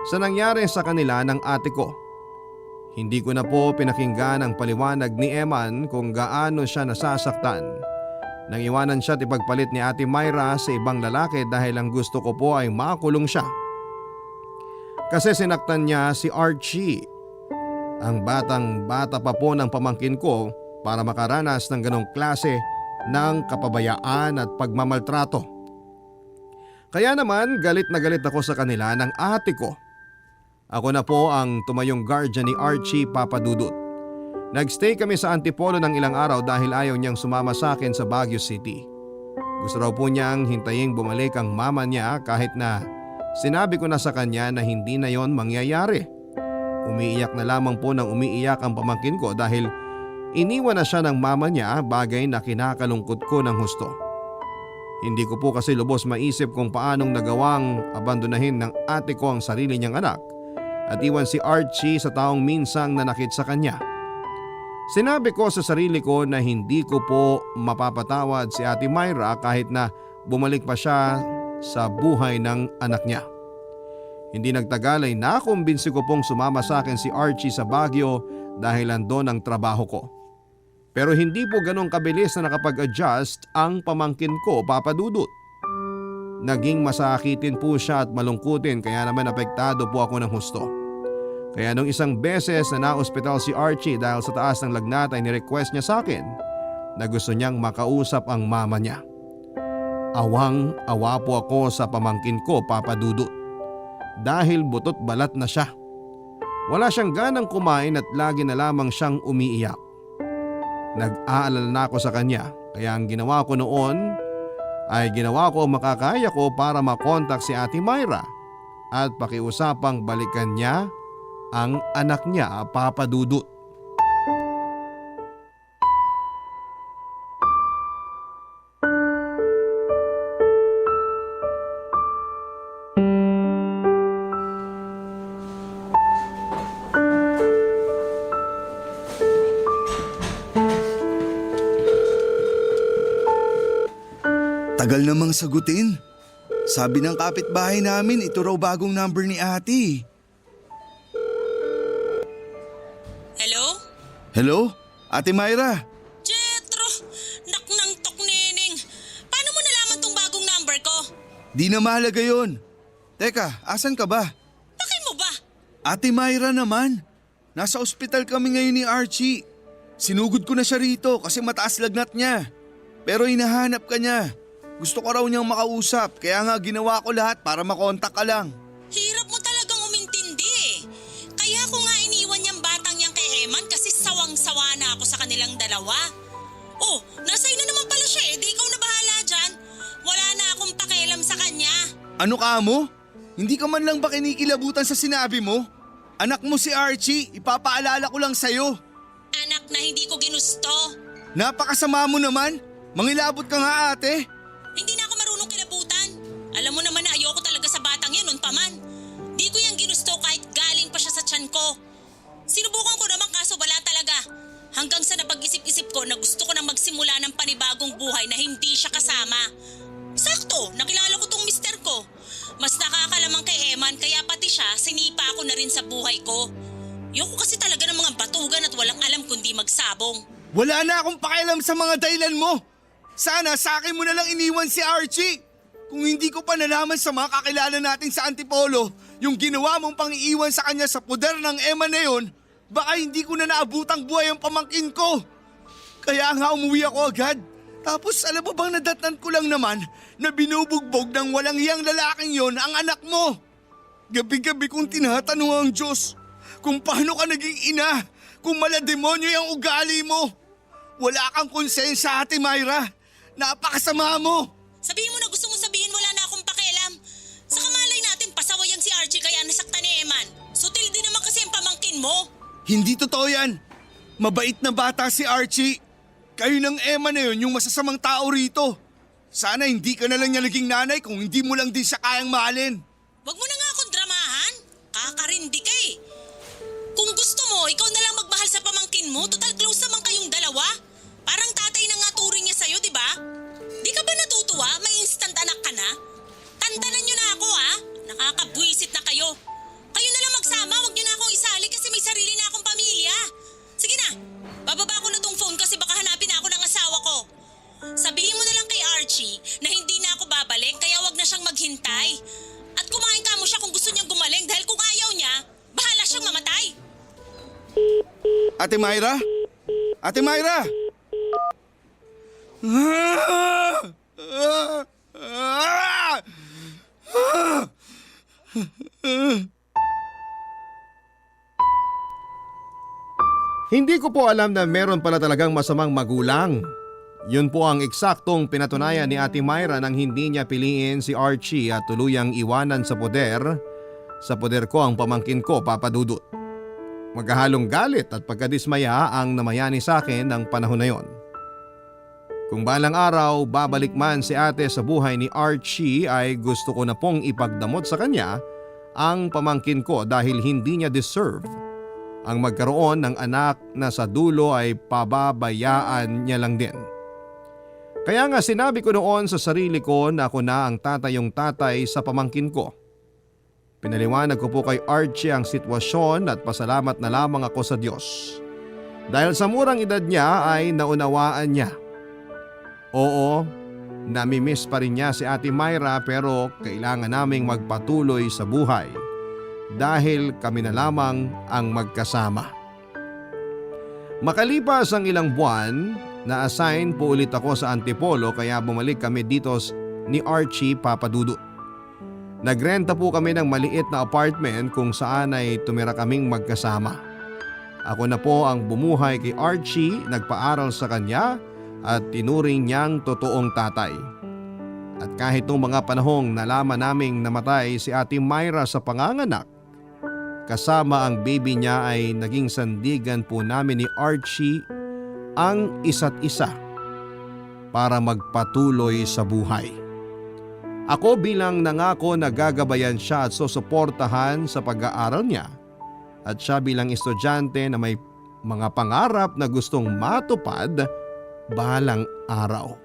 sa nangyari sa kanila ng ate ko. Hindi ko na po pinakinggan ang paliwanag ni Eman kung gaano siya nasasaktan nang iwanan siya at ipagpalit ni Ate Myra sa ibang lalaki dahil ang gusto ko po ay makulong siya. Kasi sinaktan niya si Archie, ang batang bata pa po ng pamangkin ko para makaranas ng ganong klase ng kapabayaan at pagmamaltrato. Kaya naman galit na galit ako sa kanila ng ate ko. Ako na po ang tumayong guardian ni Archie, Papa Dudut. Nagstay kami sa Antipolo ng ilang araw dahil ayaw niyang sumama sa akin sa Baguio City. Gusto raw po niyang hintaying bumalik ang mama niya kahit na sinabi ko na sa kanya na hindi na yon mangyayari. Umiiyak na lamang po nang umiiyak ang pamangkin ko dahil iniwan na siya ng mama niya, bagay na kinakalungkot ko ng husto. Hindi ko po kasi lubos maisip kung paanong nagawang abandonahin ng ate ko ang sarili niyang anak at iwan si Archie sa taong minsang nanakit sa kanya. Sinabi ko sa sarili ko na hindi ko po mapapatawad si Ate Myra kahit na bumalik pa siya sa buhay ng anak niya. Hindi nagtagal ay nakumbinsi ko pong sumama sa akin si Archie sa Baguio dahil andon ang trabaho ko. Pero hindi po ganong kabilis na nakapag-adjust ang pamangkin ko, Papa Dudut. Naging masakitin po siya at malungkutin kaya naman apektado po ako ng husto. Kaya nung isang beses na na-ospital si Archie dahil sa taas ng lagnat ay nirequest niya sa akin na gusto niyang makausap ang mama niya. Awang-awa po ako sa pamangkin ko, Papa Dudut. Dahil butot balat na siya. Wala siyang ganang kumain at lagi na lamang siyang umiiyak. Nag-aalala na ako sa kanya kaya ang ginawa ko noon ay ginawa ko ang makakaya ko para makontak si Ate Myra at pakiusapang balikan niya ang anak niya, Papa Dudut. Tagal namang sagutin. Sabi ng kapitbahay namin, ito raw bagong number ni ate. Hello? Hello? Ate Myra? Jetro! Naknang tok neneng! Paano mo nalaman tong bagong number ko? Di na mahalaga yun. Teka, asan ka ba? Bakit mo ba? Ate Myra naman. Nasa ospital kami ngayon ni Archie. Sinugod ko na siya rito kasi mataas lagnat niya. Pero hinahanap ka niya. Gusto ko raw niyang makausap kaya nga ginawa ko lahat para makontak ka lang. Hirap mo talagang umintindi eh. Kaya ko nga iniwan niyang batang yan kay Eman kasi sawang-sawa na ako sa kanilang dalawa. Oh, nasa'yo na naman pala siya eh. Di ikaw na bahala dyan. Wala na akong pakialam sa kanya. Ano ka mo? Hindi ka man lang ba kinikilabutan sa sinabi mo? Anak mo si Archie, ipapaalala ko lang sa'yo. Anak na hindi ko ginusto. Napakasama mo naman. Mangilabot ka nga ate. Hindi na ako marunong kilabutan. Alam mo naman na ayoko talaga sa batang yan noon pa man. Di ko yan ginusto kahit galing pa siya sa tiyan ko. Sinubukan ko naman kaso wala talaga. Hanggang sa napag-isip-isip ko na gusto ko na magsimula ng panibagong buhay na hindi siya kasama. Sakto, nakilala ko tong mister ko. Mas nakakalamang kay Eman kaya pati siya sinipa ko na rin sa buhay ko. Ayoko kasi talaga ng mga batugan at walang alam kundi magsabong. Wala na akong pakialam sa mga dahilan mo. Sana sa akin mo na lang iniwan si Archie. Kung hindi ko pa nalaman sa mga kakilala natin sa Antipolo, yung ginawa mong pang-iiwan sa kanya sa poder ng Emma na yun, baka hindi ko na naabutang buhay ang pamangkin ko. Kaya nga umuwi ako agad. Tapos alam mo bang nadatnan ko lang naman na binubugbog ng walang hiyang lalaking yon ang anak mo. Gabi-gabi kong tinatanong ang Diyos kung paano ka naging ina, kung malademonyo yung ugali mo. Wala kang konsensya, Ate Myra. Napakasama mo. Sabihin mo na gusto mo sabihin wala na akong pakialam. Sa kamalay natin pasaway yan si Archie kaya nasaktan ni Eman. Sutil din naman kasi ang pamangkin mo. Hindi totoo yan. Mabait na bata si Archie. Kayo ng Emma na yun yung masasamang tao rito. Sana hindi ka na lang niya naging nanay kung hindi mo lang din siya kayang mahalin. Wag mo na nga akong dramahan. Kakarindi ka eh. Kung gusto mo, ikaw na lang magmahal sa pamangkin mo. Total close naman kayong dalawa. Parang tatay na nga turing niya sa'yo, di ba? Di ka ba natutuwa? May instant anak ka na? Tantanan niyo na ako ha. Nakakabwisit na kayo. Kayo na lang magsama. Wag niyo na akong isali kasi may sarili na akong pamilya. Sige na. Bababa ko na tong phone kasi baka hanapin na ako ng asawa ko. Sabihin mo na lang kay Archie na hindi na ako babalik kaya wag na siyang maghintay. At kumain ka mo siya kung gusto niyang gumaling dahil kung ayaw niya, bahala siyang mamatay. Ate Myra? Ate Myra! Hindi ko po alam na meron pala talagang masamang magulang. Yun po ang eksaktong pinatunayan ni Ate Myra nang hindi niya piliin si Archie at tuluyang iwanan sa poder. Sa poder ko ang pamangkin ko, Papa Dudut. Maghahalong galit at pagkadismaya ang namayani sa akin ng panahon na yon. Kung balang araw babalik man si ate sa buhay ni Archie ay gusto ko na pong ipagdamot sa kanya ang pamangkin ko dahil hindi niya deserve ang magkaroon ng anak na sa dulo ay pababayaan niya lang din. Kaya nga sinabi ko noon sa sarili ko na ako na ang tatayong tatay sa pamangkin ko. Pinaliwanag ko po kay Archie ang sitwasyon at pasalamat na lamang ako sa Diyos. Dahil sa murang edad niya ay naunawaan niya. Oo, namimiss pa rin niya si Ate Myra pero kailangan naming magpatuloy sa buhay dahil kami na lamang ang magkasama. Makalipas ang ilang buwan, na-assign po ulit ako sa Antipolo kaya bumalik kami dito ni Archie, Papa Dudut. Nagrenta po kami ng maliit na apartment kung saan ay tumira kaming magkasama. Ako na po ang bumuhay kay Archie, nagpaaral sa kanya at tinuring niyang totoong tatay. At kahit nung mga panahong nalaman naming namatay si Ate Myra sa panganganak, kasama ang baby niya ay naging sandigan po namin ni Archie ang isa't isa para magpatuloy sa buhay. Ako bilang nangako na gagabayan siya at susuportahan sa pag-aaral niya at siya bilang estudyante na may mga pangarap na gustong matupad balang araw.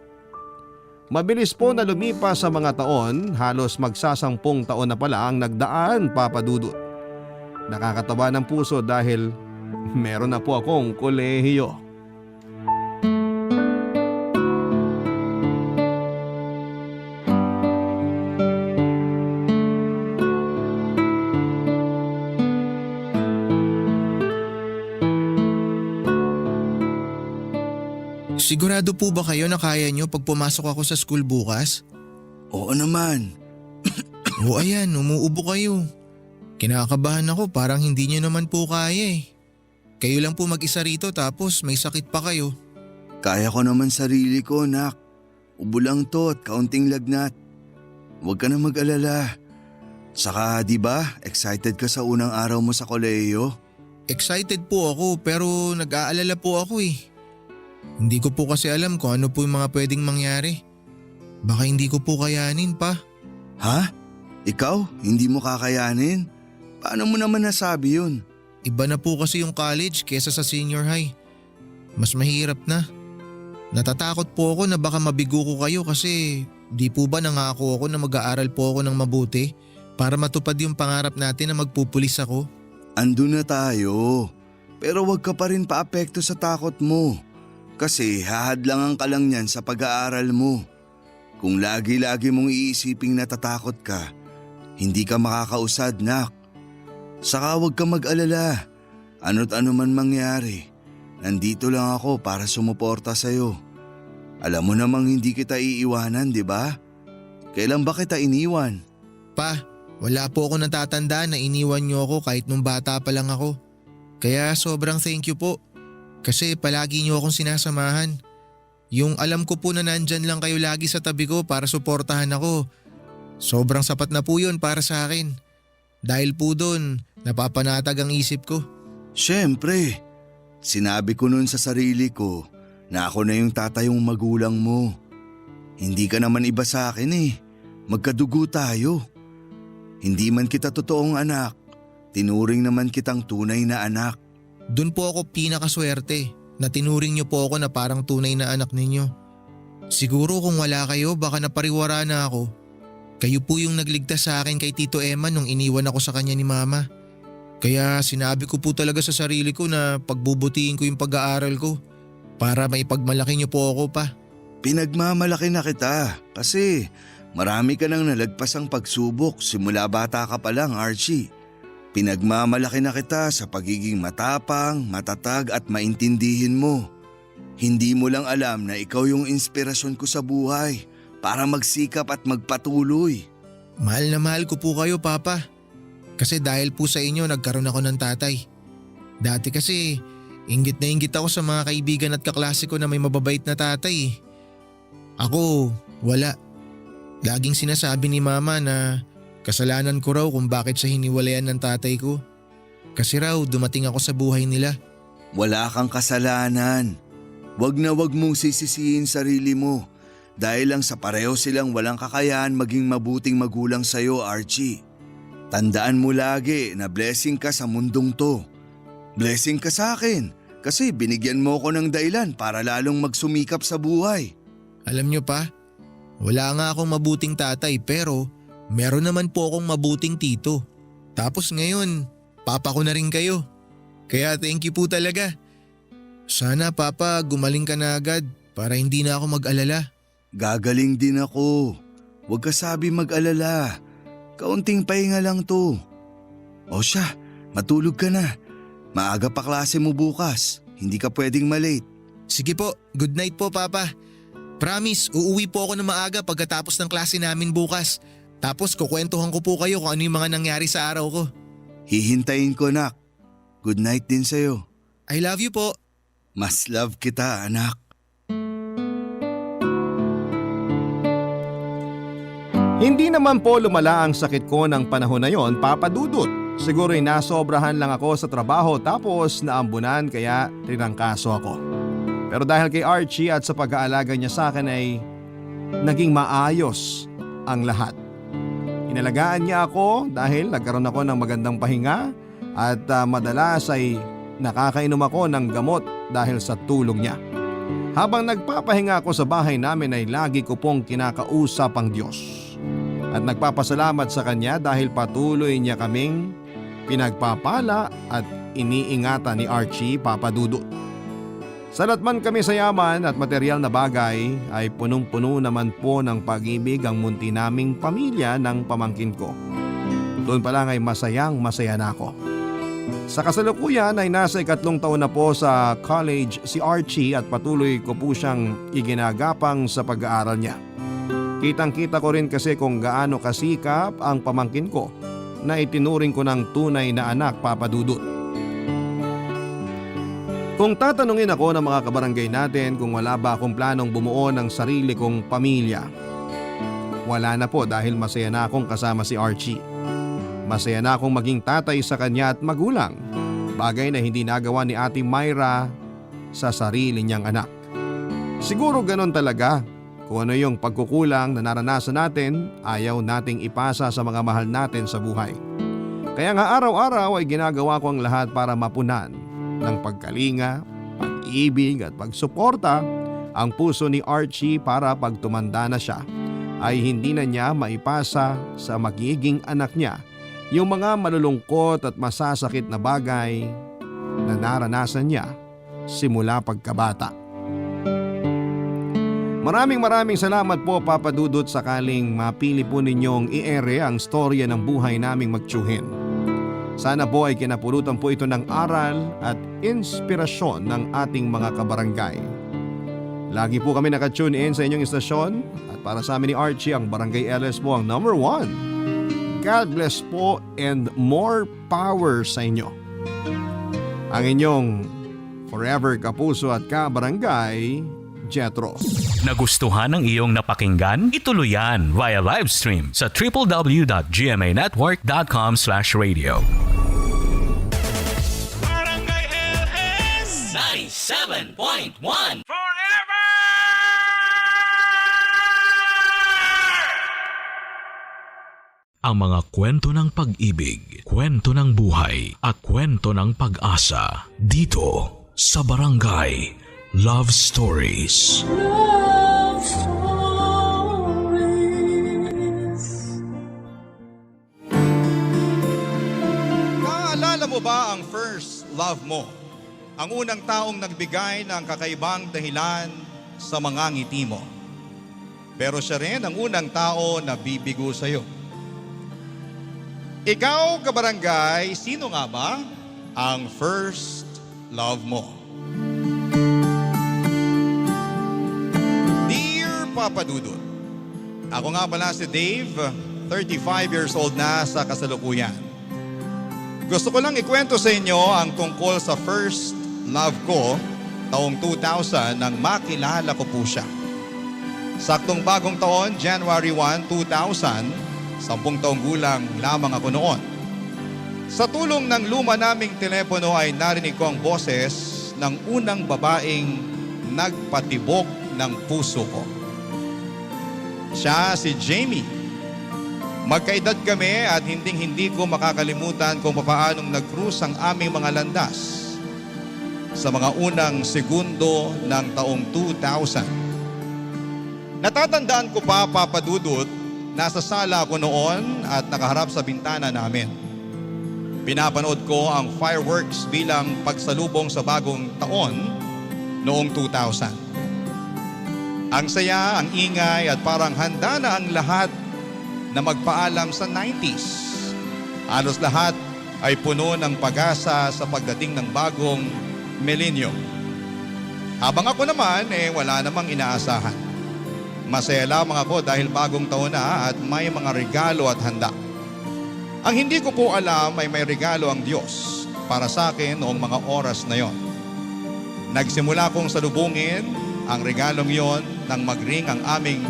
Mabilis po na lumipas sa mga taon, halos magsasampung taon na pala ang nagdaan, Papa Dudut. Nakakatawa ng puso dahil meron na po akong kolehiyo. Sigurado po ba kayo na kaya nyo pag pumasok ako sa school bukas? Oo naman. O ayan, umuubo kayo. Kinakabahan ako, parang hindi nyo naman po kaya eh. Kayo lang po mag-isa rito tapos may sakit pa kayo. Kaya ko naman sarili ko, nak. Ubo lang to at kaunting lagnat. Huwag ka na mag-alala. Saka di ba, excited ka sa unang araw mo sa kolehiyo? Excited po ako pero nag-aalala po ako eh. Hindi ko po kasi alam kung ano po yung mga pwedeng mangyari. Baka hindi ko po kayanin pa. Ha? Ikaw? Hindi mo kakayanin? Paano mo naman nasabi yun? Iba na po kasi yung college kesa sa senior high. Mas mahirap na. Natatakot po ako na baka mabigo ko kayo kasi di po ba nangako ako na mag-aaral po ako ng mabuti para matupad yung pangarap natin na magpupulis ako? Andun na tayo. Pero wag ka pa rin paapekto sa takot mo. Kasi hahadlangan ka lang yan sa pag-aaral mo. Kung lagi-lagi mong iisiping natatakot ka, hindi ka makakausad, nak. Saka huwag ka mag-alala. Ano't ano man mangyari, nandito lang ako para sumuporta sa'yo. Alam mo namang hindi kita iiwanan, di ba? Kailan ba kita iniwan? Pa, wala po ako natatandaan na iniwan niyo ako kahit nung bata pa lang ako. Kaya sobrang thank you po. Kasi palagi niyo akong sinasamahan. Yung alam ko po na nandyan lang kayo lagi sa tabi ko para suportahan ako. Sobrang sapat na po yun para sa akin. Dahil po doon, napapanatag ang isip ko. Siyempre, sinabi ko nun sa sarili ko na ako na yung tatayong magulang mo. Hindi ka naman iba sa akin eh. Magkadugo tayo. Hindi man kita totoong anak, tinuring naman kitang tunay na anak. Doon po ako pinakaswerte na tinuring niyo po ako na parang tunay na anak ninyo. Siguro kung wala kayo baka napariwara na ako. Kayo po yung nagligtas sa akin kay Tito Emma nung iniwan ako sa kanya ni Mama. Kaya sinabi ko po talaga sa sarili ko na pagbubutihin ko yung pag-aaral ko para maipagmalaki niyo po ako pa. Pinagmamalaki na kita kasi marami ka nang nalagpasang pagsubok simula bata ka pa lang, Archie. Pinagmamalaki na kita sa pagiging matapang, matatag at maintindihin mo. Hindi mo lang alam na ikaw yung inspirasyon ko sa buhay para magsikap at magpatuloy. Mahal na mahal ko po kayo, Papa. Kasi dahil po sa inyo nagkaroon ako ng tatay. Dati kasi inggit na inggit ako sa mga kaibigan at kaklase ko na may mababait na tatay. Ako, wala. Laging sinasabi ni Mama na kasalanan ko raw kung bakit siya hiniwalayan ng tatay ko. Kasi raw dumating ako sa buhay nila. Wala kang kasalanan. Wag na wag mong sisisihin sarili mo dahil lang sa pareho silang walang kakayahan maging mabuting magulang sa'yo, Archie. Tandaan mo lagi na blessing ka sa mundong to. Blessing ka sa akin kasi binigyan mo ko ng dahilan para lalong magsumikap sa buhay. Alam niyo pa, wala nga akong mabuting tatay pero meron naman po akong mabuting tito. Tapos ngayon, papa ko na rin kayo. Kaya thank you po talaga. Sana Papa gumaling ka na agad para hindi na ako mag-alala. Gagaling din ako. Huwag ka sabi mag-alala. Kaunting pahinga lang to. O siya, matulog ka na. Maaga pa klase mo bukas. Hindi ka pwedeng malate. Sige po, good night po Papa. Promise, uuwi po ako na maaga pagkatapos ng klase namin bukas. Tapos kukwentuhan ko po kayo kung ano yung mga nangyari sa araw ko. Hihintayin ko, anak. Good night din sa'yo. I love you po. Mas love kita, anak. Hindi naman po lumala ang sakit ko ng panahon na yon, Papa Dudut. Siguro'y nasobrahan lang ako sa trabaho tapos naambunan kaya tinangkaso ako. Pero dahil kay Archie at sa pag-aalaga niya sa akin ay naging maayos ang lahat. Inalagaan niya ako dahil nagkaroon ako ng magandang pahinga at madalas ay nakakainom ako ng gamot dahil sa tulong niya. Habang nagpapahinga ako sa bahay namin ay lagi ko pong kinakausap ang Diyos. At nagpapasalamat sa Kanya dahil patuloy niya kaming pinagpapala at iniingatan ni Archie, Papa Dudut. Salat man kami sa yaman at material na bagay ay punong-puno naman po ng pag-ibig ang munti naming pamilya ng pamangkin ko. Doon pa lang ay masaya na ako. Sa kasalukuyan ay nasa 3 taon na po sa college si Archie at patuloy ko po siyang iginagapang sa pag-aaral niya. Kitang-kita ko rin kasi kung gaano kasikap ang pamangkin ko na itinuring ko ng tunay na anak, Papa Dudut. Kung tatanungin ako ng mga kabarangay natin kung wala ba akong planong bumuo ng sarili kong pamilya, wala na po dahil masaya na akong kasama si Archie. Masaya na akong maging tatay sa kanya at magulang, bagay na hindi nagawa ni Ate Myra sa sarili niyang anak. Siguro ganon talaga. Kung ano yung pagkukulang na naranasan natin, ayaw nating ipasa sa mga mahal natin sa buhay. Kaya nga araw-araw ay ginagawa ko ang lahat para mapunan ng pagkalinga, pag-ibig at pagsuporta ang puso ni Archie para pag tumanda na siya ay hindi na niya maipasa sa magiging anak niya yung mga malulungkot at masasakit na bagay na naranasan niya simula pagkabata. Maraming salamat po, Papa Dudut, sakaling mapili po ninyong i-ere ang storya ng buhay naming magtiyuhin. Sana po ay kinapulutan po ito ng aral at inspirasyon ng ating mga kabarangay. Lagi po kami nakatune in sa inyong istasyon at para sa amin ni Archie, ang Barangay LS po ang number 1. God bless po and more power sa inyo. Ang inyong forever kapuso at kabarangay, Jetro. Nagustuhan ng iyong napakinggan? Ituloy yan via live stream sa www.gmanetwork.com/radio. Barangay LS 97.1 Forever! Ang mga kwento ng pag-ibig, kwento ng buhay at kwento ng pag-asa dito sa Barangay Love Stories. Love Stories. Naalala mo ba ang first love mo? Ang unang taong nagbigay ng kakaibang dahilan sa mga ngiti mo. Pero siya rin ang unang tao na bibigo sa iyo. Ikaw, kabarangay, sino nga ba ang first love mo? Papa Dudut. Ako nga pala si Dave, 35 years old na sa kasalukuyan. Gusto ko lang ikwento sa inyo ang tungkol sa first love ko taong 2000 nang makilala ko po siya. Saktong bagong taon, January 1, 2000, 10 taong gulang lamang ako noon. Sa tulong ng luma naming telepono ay narinig ko ang boses ng unang babaeng nagpatibok ng puso ko. Siya si Jamie. Magkaedad kami at hindi ko makakalimutan kung paanong nag-cruise ang aming mga landas sa mga unang segundo ng taong 2000. Natatandaan ko pa, Papa Dudut, nasa sala ako noon at nakaharap sa bintana namin. Pinapanood ko ang fireworks bilang pagsalubong sa bagong taon noong 2000. Ang saya, ang ingay at parang handa na ang lahat na magpaalam sa 90s. Halos lahat ay puno ng pag-asa sa pagdating ng bagong milenyo. Habang ako naman wala namang inaasahan. Masaya lamang ako dahil bagong taon na at may mga regalo at handa. Ang hindi ko po alam ay may regalo ang Diyos para sa akin noong mga oras na yon. Nagsimula kong salubungin ang regalong yon nang mag-ring ang aming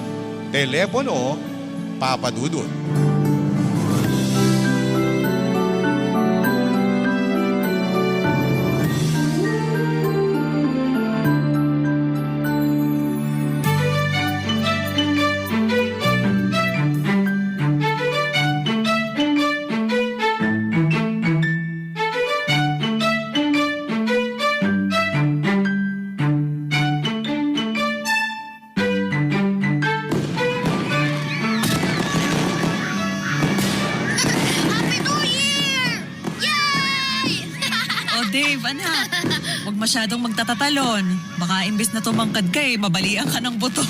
telepono, Papa Dudut. Happy New Year! Yay! O Dave, anak, huwag masyadong magtatatalon. Baka imbes na tumangkad ka mabalian ka ng buto.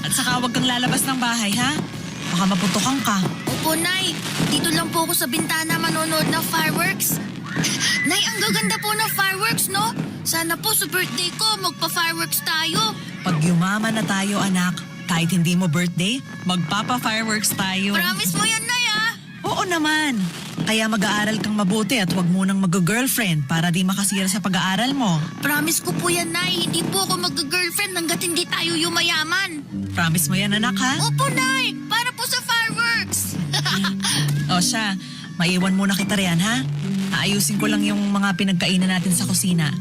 At saka huwag kang lalabas ng bahay, ha? Baka maputokan ka. Opo, Nay. Dito lang po ako sa bintana manonood ng fireworks. Nay, ang gaganda po ng fireworks, no? Sana po sa birthday ko, magpa-fireworks tayo. Pag yumaman na tayo, anak, kahit hindi mo birthday, magpapa-fireworks tayo. Promise mo yan, Nay, ah? Oo naman. Kaya mag-aaral kang mabuti at huwag munang mag-girlfriend para di makasira sa pag-aaral mo. Promise ko po yan, Nay. Hindi po ako mag-girlfriend hanggat hindi tayo yumayaman. Promise mo yan, anak, ha? Opo, Nay. Para po sa fireworks. O siya, maiwan muna kita riyan, ha? Aayusin ko lang yung mga pinagkainan natin sa kusina.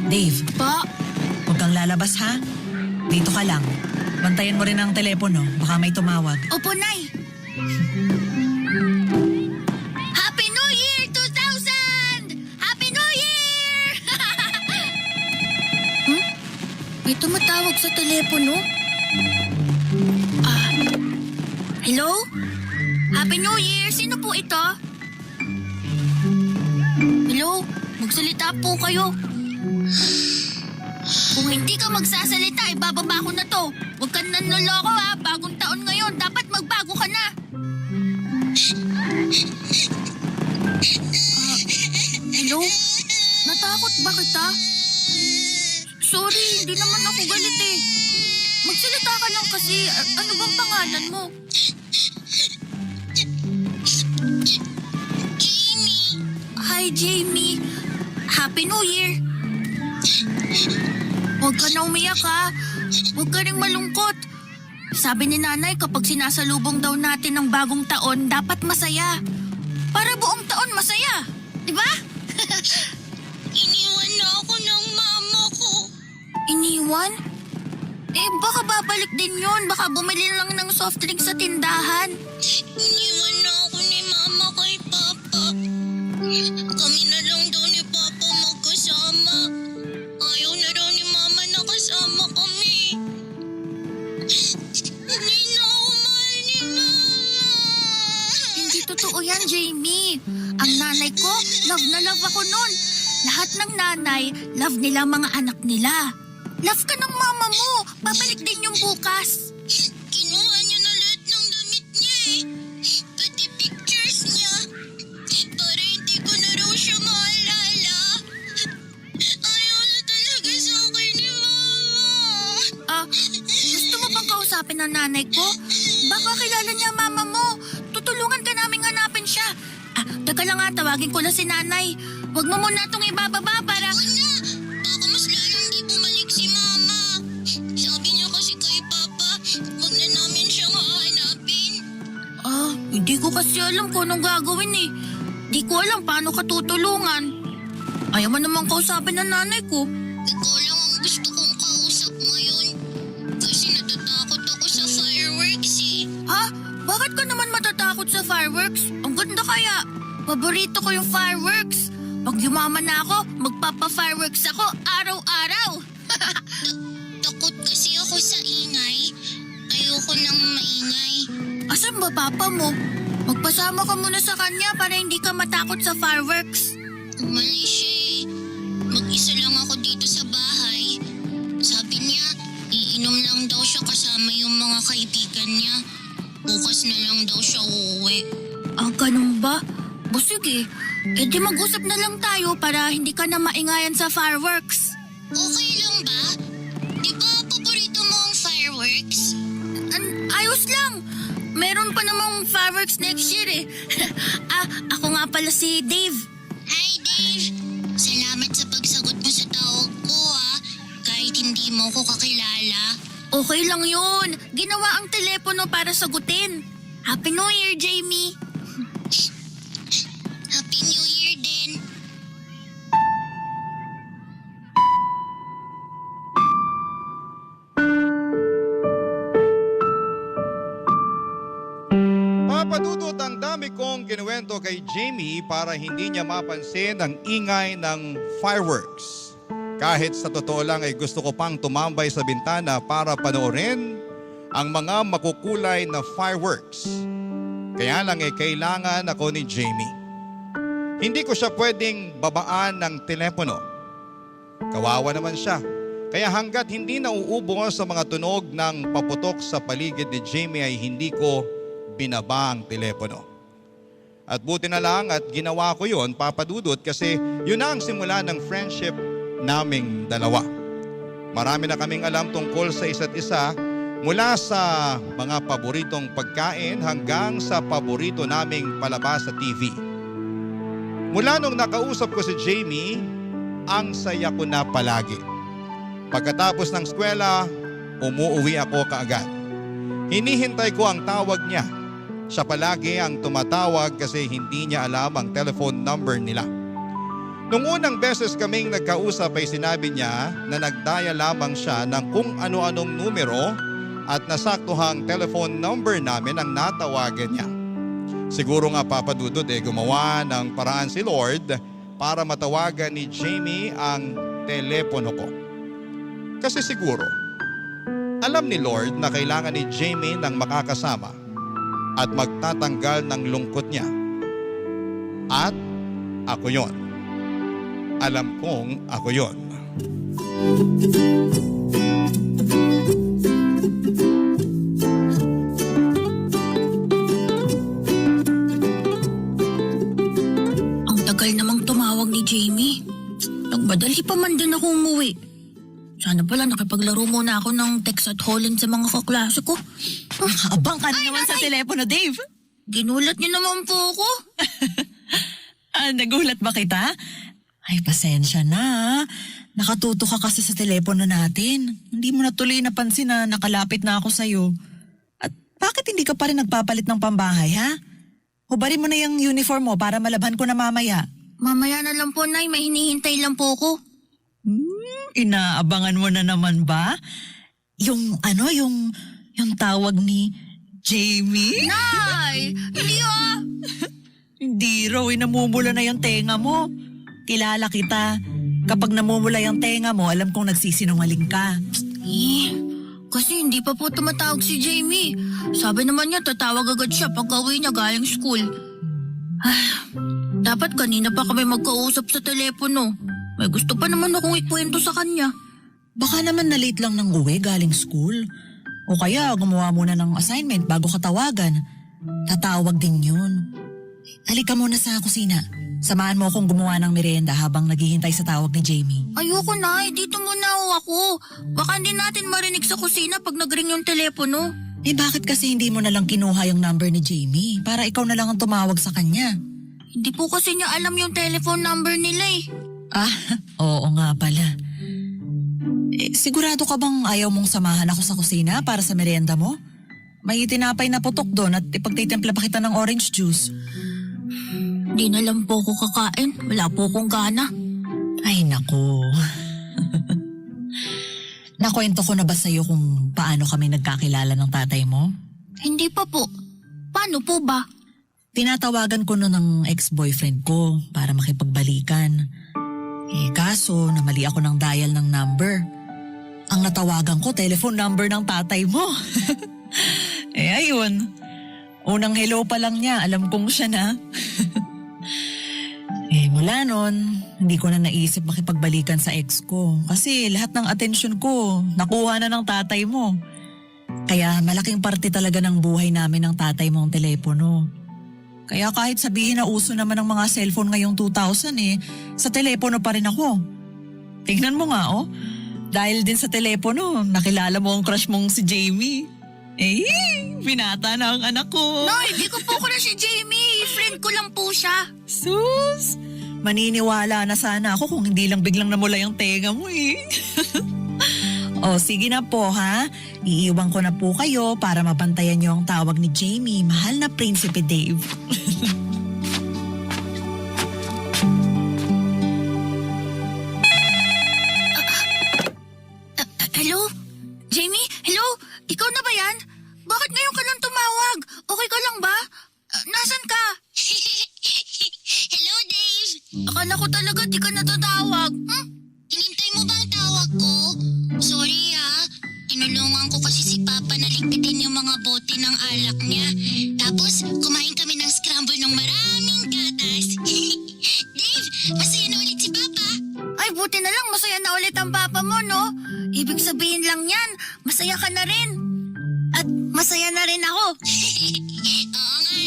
Dave, Pa? huwag kang lalabas, ha? Dito ka lang. Bantayan mo rin ang telepono. Baka may tumawag. Opo, Nay. Happy New Year 2000! Happy New Year! May tumatawag sa telepono? Hello? Happy New Year! Sino po ito? Hello? Magsalita po kayo. Kung hindi ka magsasalita, ibababa ko na to. Huwag kang nanloloko ha. Bagong taon ngayon. Dapat magbago ka na. Hello? Natakot ba kita? Sorry, hindi naman ako galit eh. Magsalita ka lang kasi. Ano bang pangalan mo? Jamie. Hi, Jamie. Happy New Year. Huwag ka na umiyak ha. Huwag ka rin malungkot. Sabi ni nanay kapag sinasalubong daw natin ng bagong taon, dapat masaya. Para buong taon masaya. Diba? Iniwan na ako ng mama ko. Iniwan? Eh, baka babalik din yun. Baka bumili lang ng soft drink sa tindahan. Iniwan na ako ni mama kay papa. Kami na lang daw ni papa magkasama. Ayaw na daw ni mama na kasama kami. Hindi na ako mahal ni mama. Hindi totoo yan, Jamie. Ang nanay ko, love na love ako nun. Lahat ng nanay, love nila ang mga anak nila. Love ka ng mama mo. Babalik din yung bukas. Kinuha niya na lahat ng damit niya eh. Pati pictures niya. Para hindi ko na raw siya maalala. Ayaw na talaga sa akin ni mama. Gusto mo bang kausapin ng nanay ko? Baka kilala niya mama mo. Tutulungan ka naming hanapin siya. Teka lang nga, tawagin ko na si nanay. Huwag mo muna itong ibababa para... Huwag na! Baka mas lalong di bumalik si mama. Sabi niya kasi kay papa, huwag na namin siyang hahanapin. Hindi ko kasi alam kung anong gagawin eh. Di ko alam paano ka tutulungan. Ayaw mo naman kausapin ng nanay ko. Ikaw lang ang gusto kong kausap ngayon. Kasi natatakot ako sa fireworks eh. Ha? Bakit ka naman matatakot sa fireworks? Ang ganda kaya. Paborito ko yung fireworks. Pag yumaman na ako, magpapa-fireworks ako araw-araw. Takot kasi ako sa ingay. Ayoko nang maingay. Asan ba papa mo? Magpasama ka muna sa kanya para hindi ka matakot sa fireworks. Mali siya eh. Mag-isa lang ako dito sa bahay. Sabi niya, iinom lang daw siya kasama yung mga kaibigan niya. Bukas na lang daw siya uuwi. Ganun ba? O sige, di mag-usap na lang tayo para hindi ka na maingayan sa fireworks. Okay lang ba? Di ba paborito mo ang fireworks? meron pa namang fireworks next year eh. Ako nga pala si Dave. Hi, Dave. Salamat sa pagsagot mo sa tawag ko, kahit hindi mo ko kakilala. Okay lang yun. Ginawa ang telepono para sagutin. Happy New Year, Jamie. Happy New Year din. Papadudot ang dami kong kinuwento kay Jamie para hindi niya mapansin ang ingay ng fireworks. Kahit sa totoo lang ay gusto ko pang tumambay sa bintana para panoorin ang mga makukulay na fireworks. Kaya lang kailangan ako ni Jamie. Hindi ko siya pwedeng babaan ng telepono. Kawawa naman siya. Kaya hanggat hindi nauubos sa mga tunog ng paputok sa paligid ni Jamie ay hindi ko binaba ang telepono. At buti na lang at ginawa ko yon, Papadudot, kasi yun na ang simula ng friendship naming dalawa. Marami na kaming alam tungkol sa isa't isa, mula sa mga paboritong pagkain hanggang sa paborito naming palabas sa TV. Mula nung nakausap ko si Jamie, ang saya ko na palagi. Pagkatapos ng eskwela, umuuwi ako kaagad. Hinihintay ko ang tawag niya. Siya palagi ang tumatawag kasi hindi niya alam ang telephone number nila. Nung unang beses kaming nagkausap ay sinabi niya na nagdaya lamang siya ng kung ano-anong numero at nasaktuhang telephone number namin ang natawagan niya. Siguro nga Papadudot gumawa ng paraan si Lord para matawagan ni Jamie ang telepono ko. Kasi siguro, alam ni Lord na kailangan ni Jamie ng makakasama at magtatanggal ng lungkot niya. At ako yon. Alam kong ako yon. Ang tagal namang tumawag ni Jamie. Nagmadali pa man din ako umuwi. Sana pala nakipaglaro muna ako ng text at Holland sa mga kaklase ko. Abang ka na naman sa telepono, Dave. Ginulat niyo naman po ako. Nagulat ba kita? Ay, pasensya na. Nakatuto ka kasi sa telepono natin. Hindi mo na tuloy napansin na nakalapit na ako sa'yo. At bakit hindi ka pa rin nagpapalit ng pambahay, ha? Hubarin mo na yung uniform mo para malabhan ko na mamaya. Mamaya na lang po, Nay. May hinihintay lang po ako. Inaabangan mo na naman ba? Yung tawag ni Jamie? Nay! Hindi Hindi raw, namumula na yung tenga mo. Kilala kita. Kapag namumula yung tenga mo, alam kong nagsisinungaling ka. Kasi hindi pa po tumatawag si Jamie. Sabi naman niya tatawag agad siya pag uwi niya galing school. Dapat kanina pa kami magkausap sa telepono. May gusto pa naman akong ikwento sa kanya. Baka naman na-late lang ng uwi galing school. O kaya gumawa muna ng assignment bago ka tawagan. Tatawag din yun. Halika muna sa kusina. Samahan mo akong gumawa ng merienda habang naghihintay sa tawag ni Jamie. Ayoko na, dito muna ako. Baka hindi natin marinig sa kusina pag nag-ring yung telepono. Bakit kasi hindi mo na lang kinuha yung number ni Jamie para ikaw na lang ang tumawag sa kanya? Hindi po kasi niya alam yung telephone number nila Oo nga pala. Sigurado ka bang ayaw mong samahan ako sa kusina para sa merienda mo? May tinapay na putok doon at ipagtitimpla pa kita ng orange juice. Di na lang po ko kakain. Wala po akong gana. Ay naku. Nakwento ko na ba sa'yo kung paano kami nagkakilala ng tatay mo? Hindi pa po. Paano po ba? Tinatawagan ko noon ng ex-boyfriend ko para makipagbalikan. Kaso namali ako ng dial ng number. Ang natawagan ko, telephone number ng tatay mo. Ayun. Unang hello pa lang niya, alam kong siya na. Mula nun, hindi ko na naisip makipagbalikan sa ex ko. Kasi lahat ng atensyon ko, nakuha na ng tatay mo. Kaya malaking parte talaga ng buhay namin ng tatay mo ang telepono. Kaya kahit sabihin na uso naman ng mga cellphone ngayong 2000 sa telepono pa rin ako. Tingnan mo nga Dahil din sa telepono, nakilala mo ang crush mong si Jamie. Binata na ang anak ko. No, hindi ko po crush si Jamie. Friend ko lang po siya. Sus! Maniniwala na sana ako kung hindi lang biglang namula yung tenga mo eh. O sige na po ha. Iiwan ko na po kayo para mabantayan niyo ang tawag ni Jamie. Mahal na Prinsipe Dave. Hello? Jamie? Hello? Ikaw na ba yan? Bakit ngayon ka lang tumawag? Okay ka lang ba? Nasaan ka? Hello, Dave. Akala ko talaga di ka natatawag. Hinintay mo ba ang tawag ko? Sorry tinulungan ko kasi si Papa na ligpitin yung mga bote ng alak niya. Tapos, kumain kami ng scramble ng maraming gatas. Dave, masaya na ulit si Papa. Ay, buti na lang masaya na ulit ang Papa mo, no? Ibig sabihin lang yan, masaya ka na rin. At masaya na rin ako. Oo nga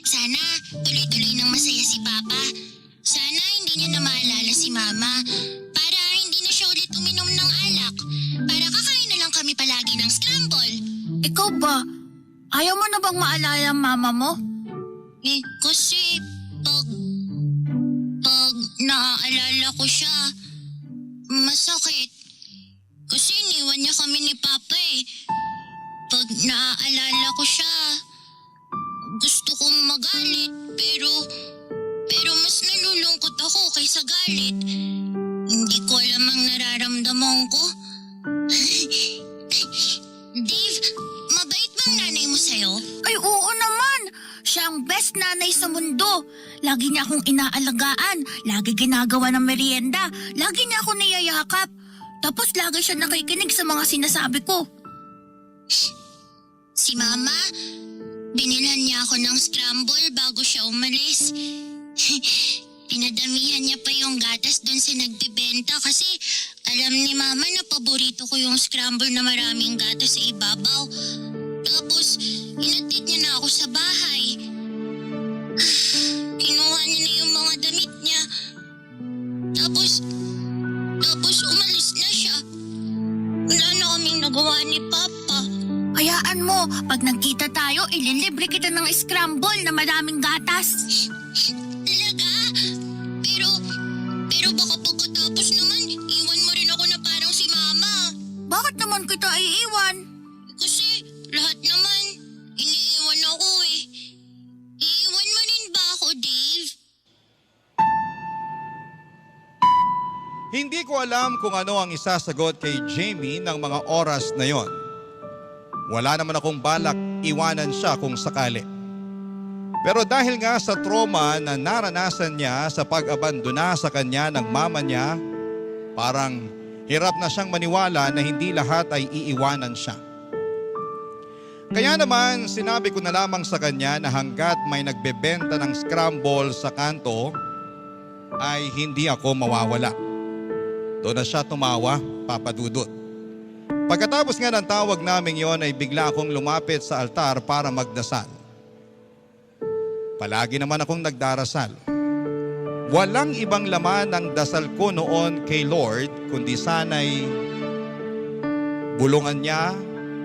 Sana tuloy-tuloy nang masaya si Papa. Sana hindi niya na maalala si Mama. Para hindi na siya ulit uminom ng alak. Para kakain na lang kami palagi ng scramble. Ikaw ba? Ayaw mo na bang maalala ang Mama mo? Kasi pag naaalala ko siya, masakit. Kasi iniwan niya kami ni Papa Pag naaalala ko siya, gusto kong magalit pero mas nalulungkot ako kaysa galit. Hindi ko alam ang nararamdaman ko. Dave, mabait bang nanay mo sa'yo? Ay oo naman. Siya ang best nanay sa mundo. Lagi niya akong inaalagaan. Lagi ginagawa ng merienda. Lagi niya ako niyayakap. Tapos lagi siya nakikinig sa mga sinasabi ko. Si Mama, binilhan niya ako ng scramble bago siya umalis. Pinadamihan niya pa yung gatas doon sa nagbibenta kasi alam ni Mama na paborito ko yung scramble na maraming gatas sa ibabaw. Tapos, inatid niya na ako sa bahay. Kinuha niya na yung mga damit niya. Tapos umalis na siya. Wala na kaming nagawa ni Papa. Hayaan mo, pag nagkita tayo, ililibre kita ng scramble na maraming gatas. Talaga? Pero baka pagkatapos naman, iwan mo rin ako na parang si Mama. Bakit naman kita iiwan? Kasi lahat naman, iniiwan ako Iiwan mo rin ba ako, Dave? Hindi ko alam kung ano ang isasagot kay Jamie ng mga oras na yon. Wala naman akong balak iwanan siya kung sakali. Pero dahil nga sa trauma na naranasan niya sa pag-abandona sa kanya ng mama niya, parang hirap na siyang maniwala na hindi lahat ay iiwanan siya. Kaya naman sinabi ko na lamang sa kanya na hanggat may nagbebenta ng scramble sa kanto, ay hindi ako mawawala. Doon na siya tumawa, Papa Dudut. Pagkatapos nga ng tawag naming yon ay bigla akong lumapit sa altar para magdasal. Palagi naman akong nagdarasal. Walang ibang laman ng dasal ko noon kay Lord kundi sana'y bulungan niya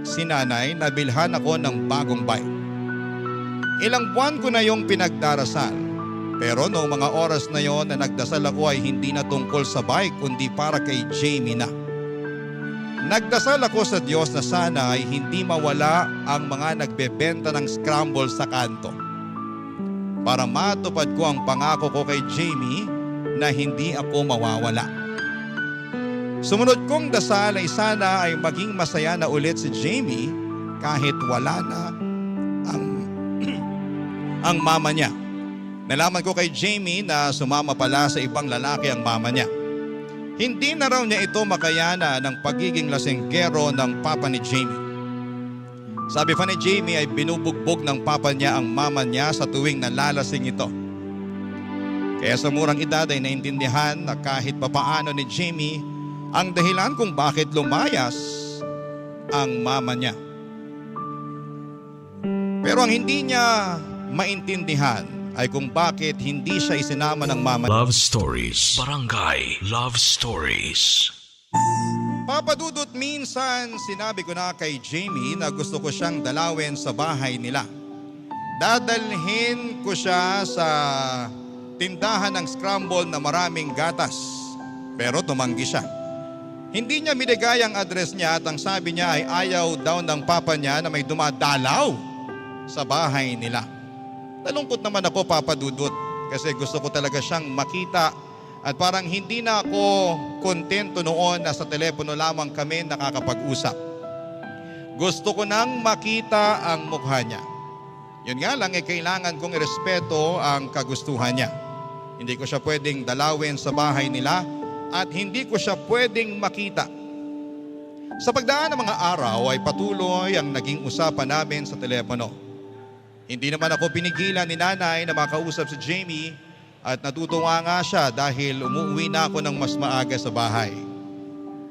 si nanay na bilhan ako ng bagong bike. Ilang buwan ko na yung pinagdarasal. Pero noong mga oras na yon na nagdasal ako ay hindi na tungkol sa bike kundi para kay Jamie na. Nagdasal ako sa Diyos na sana ay hindi mawala ang mga nagbebenta ng scramble sa kanto. Para matupad ko ang pangako ko kay Jamie na hindi ako mawawala. Sumunod kong dasal ay sana ay maging masaya na ulit si Jamie kahit wala na ang mama niya. Nalaman ko kay Jamie na sumama pala sa ibang lalaki ang mama niya. Hindi na raw niya ito makayana ng pagiging lasenggero ng papa ni Jamie. Sabi pa ni Jamie ay binubugbog ng papa niya ang mama niya sa tuwing nalalasing ito. Kaya sa murang edad ay naintindihan na kahit papaano ni Jamie ang dahilan kung bakit lumayas ang mama niya. Pero ang hindi niya maintindihan ay kung bakit hindi siya isinama ng mama. Love Stories. Barangay Love Stories. Papa Dudut, minsan sinabi ko na kay Jamie na gusto ko siyang dalawin sa bahay nila. Dadalhin ko siya sa tindahan ng scramble na maraming gatas. Pero tumanggi siya. Hindi niya binigay ang address niya at ang sabi niya ay ayaw daw ng papa niya na may dumadalaw sa bahay nila. Nalungkot naman ako, Papa Dudut, kasi gusto ko talaga siyang makita at parang hindi na ako kontento noon na sa telepono lamang kami nakakapag-usap. Gusto ko nang makita ang mukha niya. Yun nga lang, kailangan kong irespeto ang kagustuhan niya. Hindi ko siya pwedeng dalawin sa bahay nila at hindi ko siya pwedeng makita. Sa pagdaan ng mga araw ay patuloy ang naging usapan namin sa telepono. Hindi naman ako pinigilan ni nanay na makausap si Jamie at natutuwa nga siya dahil umuwi na ako ng mas maaga sa bahay.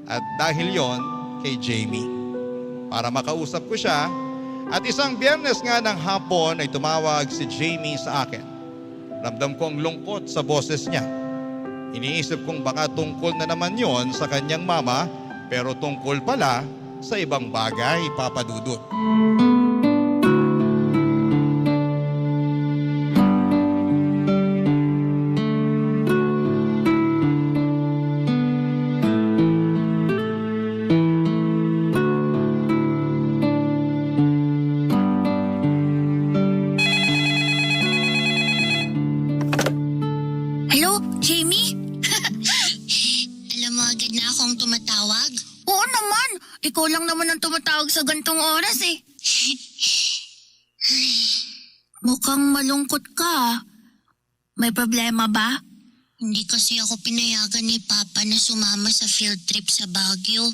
At dahil yon kay Jamie. Para makausap ko siya at isang Biyernes nga ng hapon ay tumawag si Jamie sa akin. Ramdam ko ang lungkot sa boses niya. Iniisip kong baka tungkol na naman yon sa kanyang mama pero tungkol pala sa ibang bagay, Papa Dudut. Hello, Jamie? Alam mo agad na akong tumatawag? Oo naman. Ikaw lang naman ang tumatawag sa gantong oras eh. Mukhang malungkot ka. May problema ba? Hindi kasi ako pinayagan ni Papa na sumama sa field trip sa Baguio.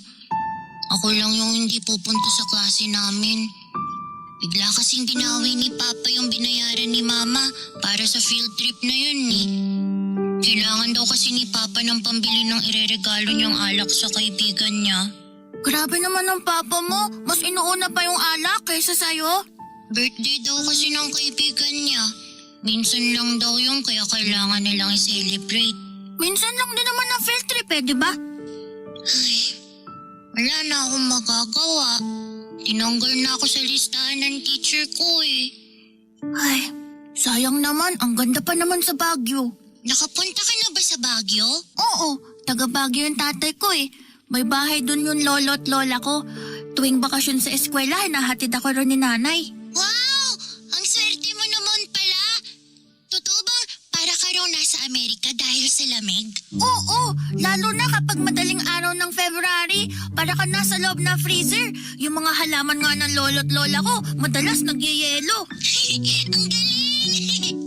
Ako lang yung hindi pupunta sa klase namin. Bigla kasing binawi ni Papa yung binayaran ni Mama para sa field trip na yun eh. Kailangan daw kasi ni Papa ng pambili ng ireregalo niyang alak sa kaibigan niya. Grabe naman ang Papa mo. Mas inuuna pa yung alak kaysa sa'yo. Birthday daw kasi ng kaibigan niya. Minsan lang daw yung kaya kailangan nilang i-celebrate. Minsan lang din naman ang field trip eh, di ba? Ay, wala na akong magagawa. Tinanggal na ako sa listahan ng teacher ko eh. Ay, sayang naman. Ang ganda pa naman sa Baguio. Nakapunta ka na ba sa Baguio? Oo, taga Baguio yung tatay ko eh. May bahay dun yung lolo at lola ko. Tuwing bakasyon sa eskwela, hinahatid ako ron ni nanay. Wow! Ang swerte mo naman pala. Totoo bang para ka raw nasa Amerika dahil sa lamig? Oo, lalo na kapag madaling araw ng February, para ka nasa loob ng freezer. Yung mga halaman nga ng lolo at lola ko, madalas nagyayelo. Ang galing!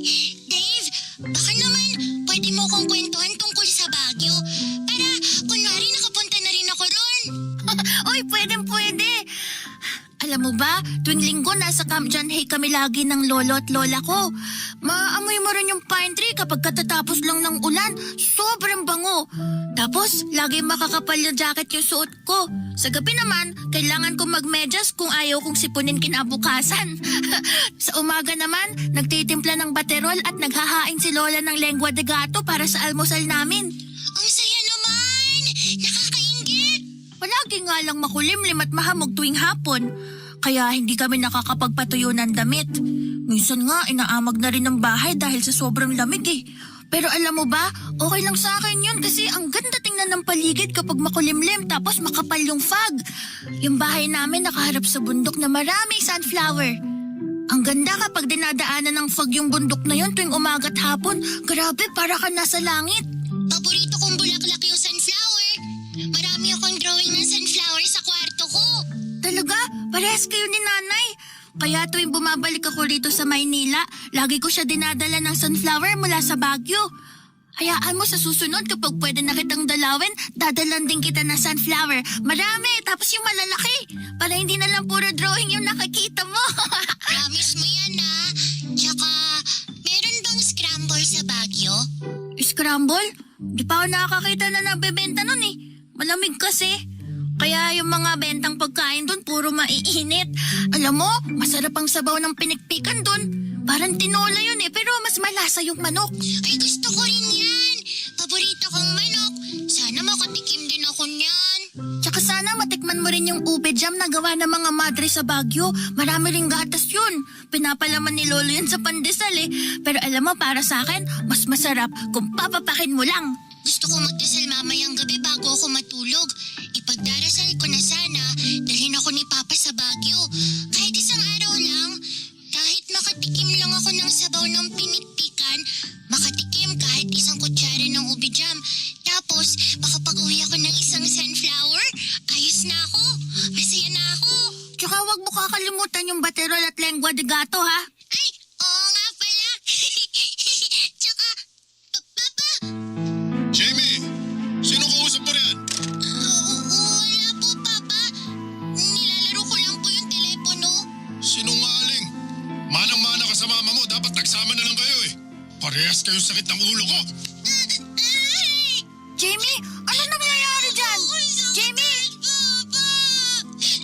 Dave, baka naman pwede mo kong kwentuhan tungkol sa Baguio para kunwari nakapunta na rin ako ron. Oy, pwede. Alam mo ba, tuwing linggo nasa Camp John Hay kami lagi ng lolo at lola ko. Maamoy mo rin yung pine tree kapag katatapos lang ng ulan. Sobrang bango. Tapos, lagi makakapal yung jacket yung suot ko. Sa gabi naman, kailangan kong magmedyas kung ayaw kong sipunin kinabukasan. Sa umaga naman, nagtitimpla ng baterol at naghahain si lola ng lengua de gato para sa almusal namin. Ang saya naman! Nakakaingit! Palagi nga lang makulimlim at mahamog tuwing hapon. Kaya hindi kami nakakapagpatuyo ng damit. Minsan nga, inaamag na rin ng bahay dahil sa sobrang lamig eh. Pero alam mo ba, okay lang sa akin yun kasi ang ganda tingnan ng paligid kapag makulimlim tapos makapal yung fog. Yung bahay namin nakaharap sa bundok na maraming sunflower. Ang ganda kapag dinadaanan ng fog yung bundok na yun tuwing umaga at hapon. Grabe, para ka nasa langit. Paborito kong bulaklak yung sunflower. Marami akong drawing ng sunflower sa kwarto ko. Talaga? Parehas kayo ni nanay. Kaya tuwing bumabalik ako rito sa Maynila, lagi ko siya dinadala ng sunflower mula sa Baguio. Hayaan mo sa susunod kapag pwede na kitang dalawin, dadalan din kita ng sunflower. Marami, tapos yung malalaki. Para hindi na lang puro drawing yung nakikita mo. Promise mo yan ah. Tsaka, meron bang scramble sa Baguio? Scramble? Di pa ako nakakakita na nabebenta nun eh. Malamig kasi. Kaya yung mga bentang pagkain doon puro maiinit. Alam mo, masarap ang sabaw ng pinikpikan doon. Parang tinola yun eh, pero mas malasa yung manok. Ay, gusto ko rin yan. Paborito kong manok. Sana makatikim din ako niyan. Tsaka Tsaka sana matikman mo rin yung ube jam na gawa ng mga madre sa Baguio. Marami ring gatas yun. Pinapalaman ni Lolo yan sa pandesal eh. Pero alam mo, para sa akin, mas masarap kung papapakin mo lang. Gusto ko magdasal mamayang gabi bago ako matulog. Ipagdarasal ko na sana, dalhin ako ni Papa sa Baguio. Kahit isang araw lang, kahit makatikim lang ako ng sabaw ng pinikpikan, makatikim kahit isang kutsara ng ube jam. Tapos, makapag-uwi ako ng isang sunflower, ayos na ako. Masaya na ako. Tsaka wag mo kakalimutan yung baterol at lengua de gato ha. Ay, oo nga pala. Tsaka, Papa, Jamie! Sino kausap mo riyan? wala po, Papa. Nilalaro ko lang po yung telepono. Sinungaling! Manang-mana ka sa mama mo, dapat nagsama na lang kayo eh. Parehas kayong sakit ng ulo ko. Jamie, ano nangyayari dyan? Jamie! Papa!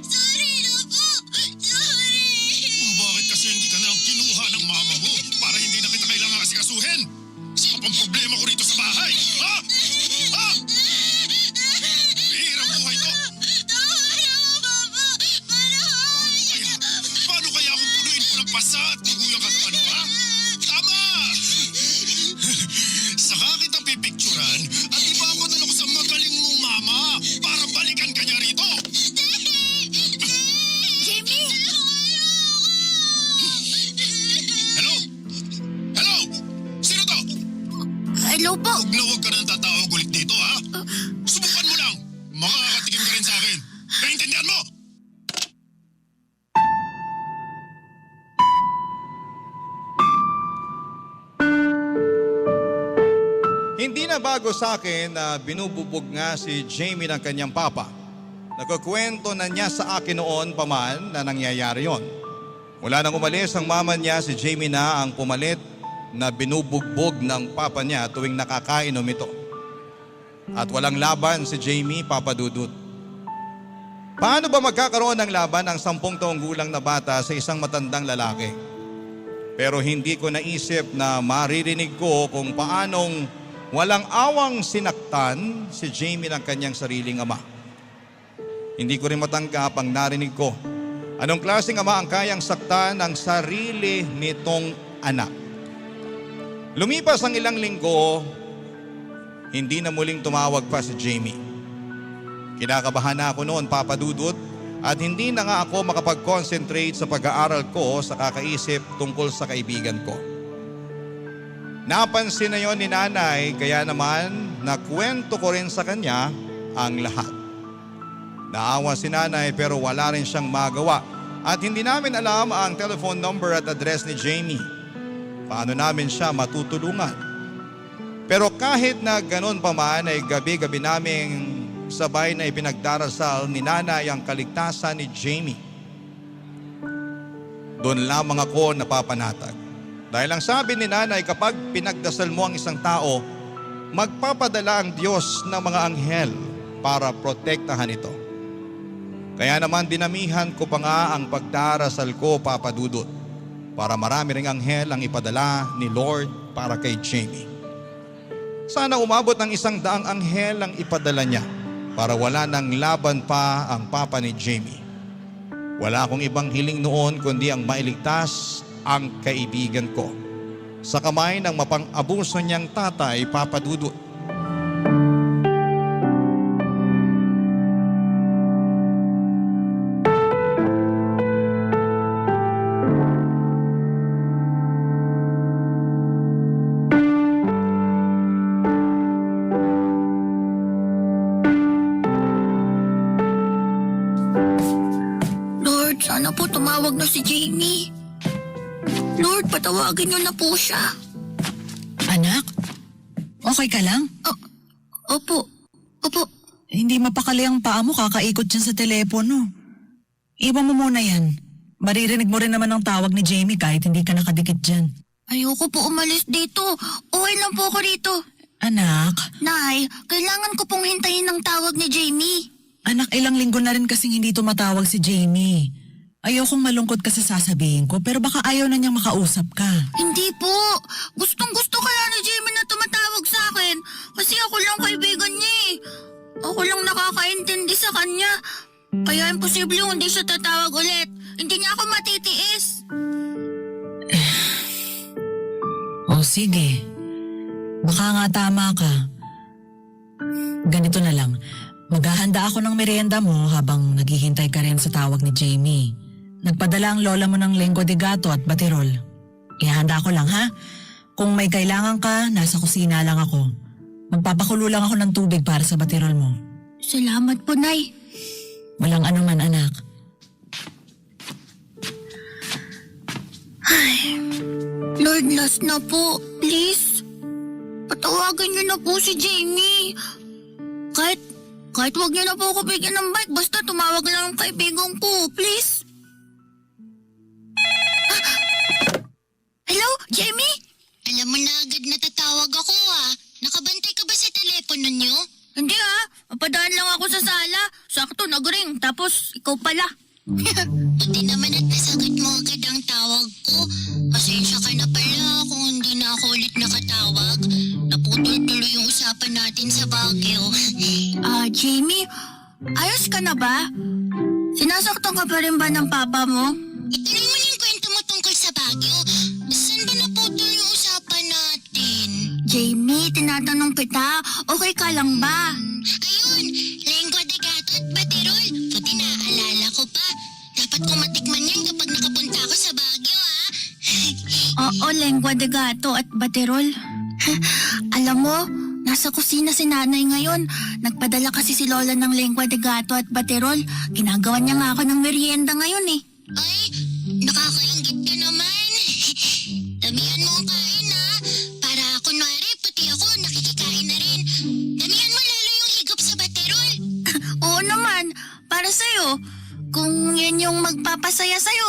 Sorry na po! Sorry! Bakit kasi hindi ka na lang kinuha ng mama mo para hindi na kita kailangan asikasuhin? Saan pang problema ko rito sa bahay? Ha? Ha? Hirap buhay ko. Paano kaya kung punuin ko ng pasa at tuguyang ka ng ano, ha? Tama! Saka kita pipicturan at ipapadala ko sa magaling mong mama para balikan ka niya rito. Jamie! Hello? Hello? Sino to? Hello po. Huwag na huwag ka nang tatawag ulit dito, ha? Subukan mo lang. Makakatikim ka rin sa akin. Naintindihan mo? Hindi na bago sa akin na binububog nga si Jamie ng kanyang papa. Nagkukwento na niya sa akin noon pa man na nangyayari yon. Mula nang umalis ang mama niya, si Jamie na ang pumalit na binubugbog ng papa niya tuwing nakakainom ito. At walang laban si Jamie, Papa Dudut. Paano ba magkakaroon ng laban ang 10 taong gulang na bata sa isang matandang lalaki? Pero hindi ko naisip na maririnig ko kung paanong walang awang sinaktan si Jamie ng kanyang sariling ama. Hindi ko rin matanggap ang narinig ko. Anong klaseng ama ang kayang saktan ng sarili nitong anak? Lumipas ang ilang linggo, hindi na muling tumawag pa si Jamie. Kinakabahan na ako noon, Papa Dudut, at hindi na nga ako makapag-concentrate sa pag-aaral ko sa kakaisip tungkol sa kaibigan ko. Napansin na yon ni nanay, kaya naman nakwento ko rin sa kanya ang lahat. Naawa si nanay pero wala rin siyang magawa at hindi namin alam ang telephone number at address ni Jamie. Paano namin siya matutulungan? Pero kahit na ganon pa man ay gabi-gabi naming sabay na ipinagdarasal ni nanay ang kaligtasan ni Jamie. Doon lamang ako napapanatag. Dahil ang sabi ni nanay, kapag pinagdasal mo ang isang tao, magpapadala ang Diyos ng mga anghel para protektahan ito. Kaya naman dinamihan ko pa nga ang pagdarasal ko, Papa Dudut, para marami ring anghel ang ipadala ni Lord para kay Jamie. Sana umabot ng 100 anghel ang ipadala niya para wala nang laban pa ang papa ni Jamie. Wala akong ibang hiling noon kundi ang mailigtas ang kaibigan ko sa kamay ng mapang-abuso niyang tatay, Papa Dudut. Lord, sana po tumawag na si Jamie. Lord, patawagin niyo na po siya. Anak? Okay ka lang? Opo. Hindi mapakali ang paa mo, kakaikot dyan sa telepono. Iwan mo muna yan. Maririnig mo rin naman ang tawag ni Jamie kahit hindi ka nakadikit dyan. Ayoko po umalis dito. Okay lang po ako rito. Anak? Nay, kailangan ko pong hintayin ang tawag ni Jamie. Anak, ilang linggo na rin kasing hindi tumatawag si Jamie. Ayokong malungkot ka sa sasabihin ko, pero baka ayaw na niyang makausap ka. Hindi po. Gustong gusto kaya ni Jamie na tumatawag sa akin. Kasi ako lang kaibigan niya eh. Ako lang nakakaintindi sa kanya. Kaya imposible hindi siya tatawag ulit. Hindi niya ako matitiis. O sige, baka nga tama ka. Ganito na lang, maghahanda ako ng merienda mo habang naghihintay ka rin sa tawag ni Jamie. Nagpadala ang lola mo ng lengua de gato at batirol. Ihahanda ko lang ha. Kung may kailangan ka, nasa kusina lang ako. Magpapakulo lang ako ng tubig para sa batirol mo. Salamat po, Nay. Walang anuman, anak. Ay, Lord, last na po. Please. Patawagan niyo na po si Jamie. Kahit wag niyo na po ako bigyan ng bike, basta tumawag lang ng kaibigan ko, please. Hello, Jamie? Alam mo na agad natatawag ako Nakabantay ka ba sa telepono niyo? Hindi mapadaan lang ako sa sala. Sakto, nag-ring, tapos ikaw pala. Buti naman at nasagot mo agad ang tawag ko. Pasensya ka na pala kung hindi na ako ulit nakatawag. Naputol tuloy yung usapan natin sa Baguio. Jamie, ayos ka na ba? Sinasaktan ka pa rin ba ng papa mo? Ituloy mo na yung kwento mo tungkol sa Baguio. Saan ba naputol yung usapan natin? Jamie, tinatanong kita, okay ka lang ba? Ayun, lengua de gato at baterol. Buti naaalala ko pa. Dapat ko matikman yan kapag nakapunta ako sa Baguio, Oo, lengua de gato at baterol. Alam mo, nasa kusina si nanay ngayon. Nagpadala kasi si Lola ng lengua de gato at baterol. Ginagawa niya nga ako ng merienda ngayon Ay, nakakaingit ka naman. Damihan mo ang kain Para kunwari, pati ako nakikikain na rin. Damihan mo lalo yung higop sa baterol. Oo naman, para sa'yo. Kung yan yung magpapasaya sa'yo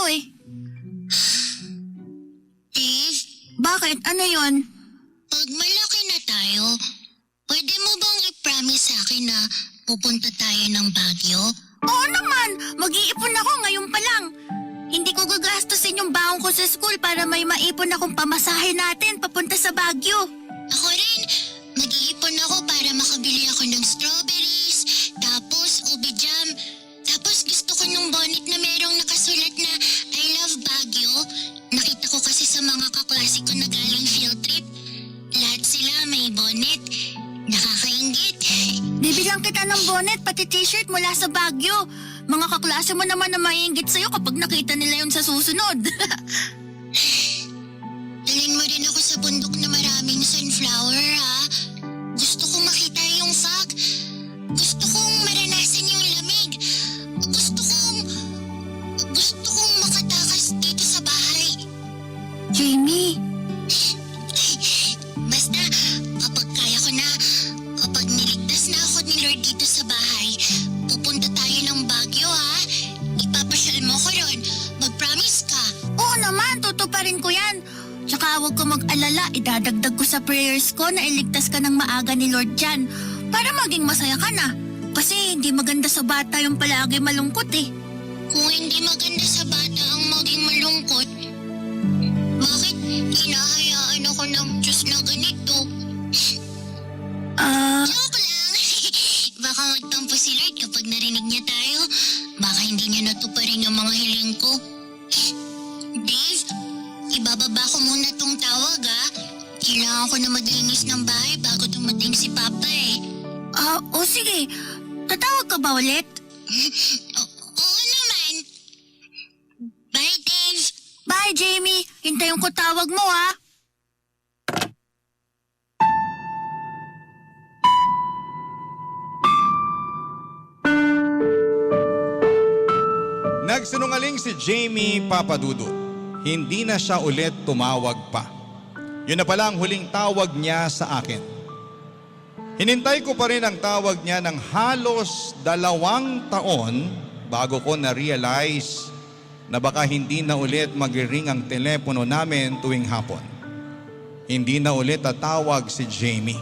Dave, Bakit? Ano yon? pag malaki na tayo, pwede mo bang i-promise sa akin na pupunta tayo ng Baguio? Oo naman, mag-iipon ako ngayon pa lang. Hindi ko gagastusin yung baon ko sa school para may maipon akong pamasahe natin papunta sa Baguio. Ako rin, mag-iipon ako para makabili ako ng strawberries, tapos ubi jam. Tapos gusto ko nung bonnet na merong nakasulat na I love Baguio. Nakita ko kasi sa mga kaklase ko na galing field trip. Lahat sila may bonnet. Nakakaingit. Bibilang kita ng bonnet pati t-shirt mula sa Baguio. Mga kaklase mo naman na maiinggit sa'yo kapag nakita nila yun sa susunod. Dalhin mo rin ako sa bundok na maraming sunflower, Gusto kong makita yung fog. Gusto kong maranasan yung lamig. Gusto kong makatakas dito sa bahay. Jamie, Basta, kapag kaya ko na, kapag niligtas na ako ni Lord dito sa bahay, pupunta tayo ng Baguio, Ipapasyal mo ko ron. Mag-promise ka. oo naman, tutuparin ko yan. Tsaka huwag ko mag-alala, idadagdag ko sa prayers ko na iligtas ka ng maaga ni Lord dyan para maging masaya ka na. Kasi hindi maganda sa bata yung palagi malungkot Kung hindi maganda sa bata ang maging malungkot, bakit hinahayaan ako ng Diyos na ganito? Joke lang. Baka magtampo si Lord kapag narinig niya tayo. Baka hindi niya natuparin ang mga hiling ko. Dave, ibababa ko muna tong tawag Kailangan ko na maglinis ng bahay bago dumating si Papa O sige, tatawag ka ba ulit? Oo naman. Bye, Dave. Bye, Jamie. Hintayin ko tawag mo, Nagsinungaling si Jamie Papadudut. Hindi na siya ulit tumawag pa. Yun na pala ang huling tawag niya sa akin. Hinintay ko pa rin ang tawag niya ng halos 2 taon bago ko na-realize na baka hindi na ulit mag-ring ang telepono namin tuwing hapon. Hindi na ulit tatawag si Jamie.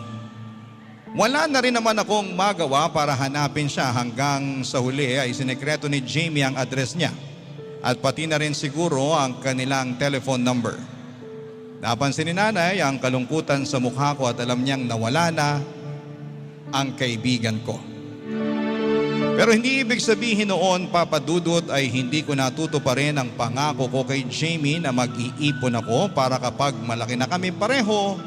Wala na rin naman akong magawa para hanapin siya hanggang sa huli ay sinekreto ni Jamie ang address niya at pati na rin siguro ang kanilang telephone number. Napansin ni nanay ang kalungkutan sa mukha ko at alam niyang nawala na ang kaibigan ko. Pero hindi ibig sabihin noon, Papa Dudut, ay hindi ko natutuparin ang pangako ko kay Jamie na mag-iipon ako para kapag malaki na kami pareho,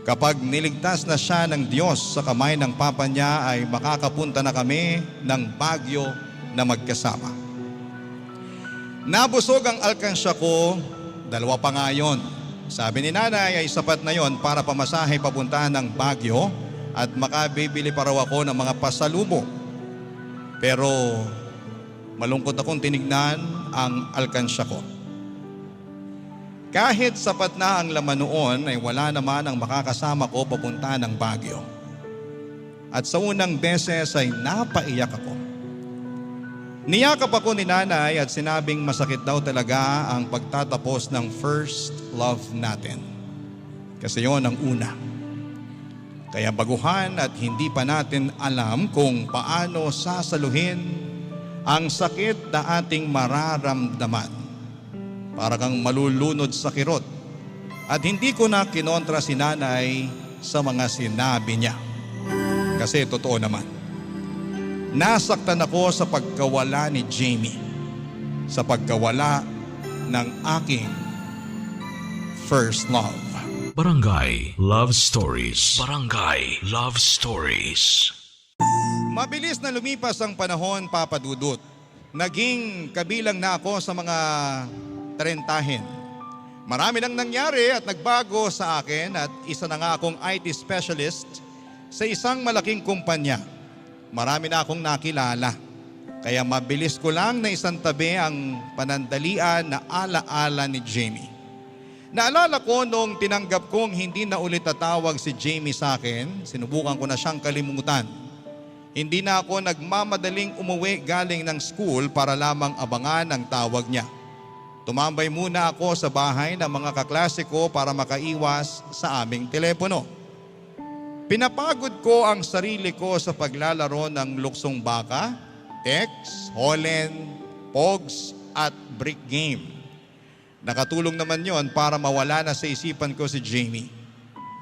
kapag niligtas na siya ng Diyos sa kamay ng Papa niya, ay makakapunta na kami ng Baguio na magkasama. Nabusog ang alkansya ko, 2 pa nga yun. Sabi ni nanay ay sapat na yon para pamasahe papuntahan ng Baguio at makabibili pa raw ako ng mga pasalubong. Pero malungkot akong tinignan ang alkansya ko. Kahit sapat na ang laman noon ay wala naman ang makakasama ko papunta ng Baguio. At sa unang beses ay napaiyak ako. Niyakap ako ni nanay at sinabing masakit daw talaga ang pagtatapos ng first love natin. Kasi yon ang una. Kaya baguhan at hindi pa natin alam kung paano sasaluhin ang sakit na ating mararamdaman. Para kang malulunod sa kirot. At hindi ko na kinontra si nanay sa mga sinabi niya. Kasi totoo naman. Nasaktan ako sa pagkawala ni Jamie. Sa pagkawala ng aking first love. Barangay Love Stories. Barangay Love Stories. Mabilis na lumipas ang panahon, Papa Dudut. Naging kabilang na ako sa mga 30. Marami nang nangyari at nagbago sa akin at isa na nga akong IT specialist sa isang malaking kumpanya. Marami na akong nakilala. Kaya mabilis ko lang na isantabi ang panandalian na alaala ni Jamie. Naalala ko nung tinanggap kong hindi na ulit tatawag si Jamie sa akin, sinubukan ko na siyang kalimutan. Hindi na ako nagmamadaling umuwi galing ng school para lamang abangan ang tawag niya. Tumambay muna ako sa bahay ng mga kaklase ko para makaiwas sa aming telepono. Pinapagod ko ang sarili ko sa paglalaro ng luksong baka, text, holen, pogs at brick game. Nakatulong naman yon para mawala na sa isipan ko si Jamie.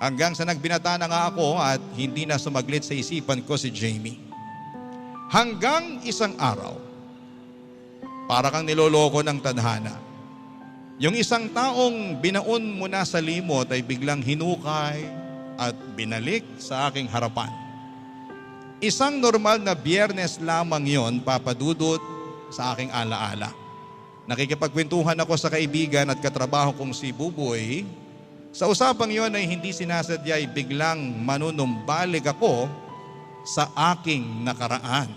Hanggang sa nagbinata na nga ako at hindi na sumaglit sa isipan ko si Jamie. Hanggang isang araw, para kang niloloko ng tadhana. Yung isang taong binaon mo na sa limot ay biglang hinukay at binalik sa aking harapan. Isang normal na Biyernes lamang yon, Papa Dudut, sa aking alaala. Nakikipagkwentuhan ako sa kaibigan at katrabaho kong si Buboy. Sa usapang yon ay hindi sinasadya ay biglang manunumbalik ako sa aking nakaraan.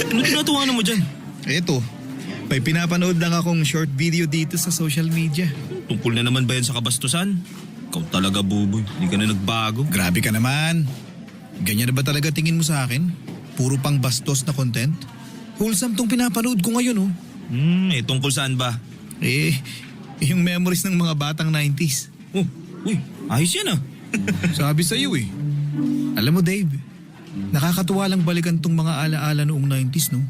Ano tinatawanan mo dyan? Eto, may pinapanood lang akong short video dito sa social media. Tungkol na naman ba yan sa kabastusan? Ikaw talaga, Buboy. Hindi ka na nagbago. Grabe ka naman. Ganyan na ba talaga tingin mo sa akin? Puro pang bastos na content? Wholesome tong pinapanood ko ngayon, oh. Tungkol saan ba? Yung memories ng mga batang 90s. Oh, uy, ayos yan ah. Sabi sa'yo eh. Alam mo, Dave, nakakatuwa lang balikan tong mga alaala noong 90s, no?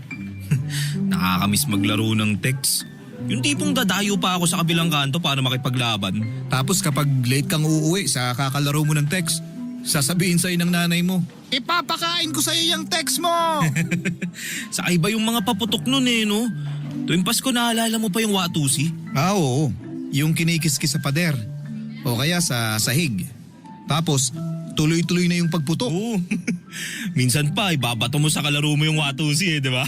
Nakakamiss maglaro ng text. Yung tipong dadayo pa ako sa kabilang kanto para makipaglaban. Tapos kapag late kang uuwi sa kakalaro mo ng text, sasabihin sa'yo ng nanay mo, ipapakain ko sa'yo yung text mo! Sa iba yung mga paputok nun eh, no? Tuwing Pasko naalala mo pa yung watusi? Oo. Yung kinikiskis sa pader. O kaya sa sahig. Tapos, tuloy-tuloy na yung pagputok. Oo. Minsan pa, ibabato mo sa kalaro mo yung watusi eh, di ba?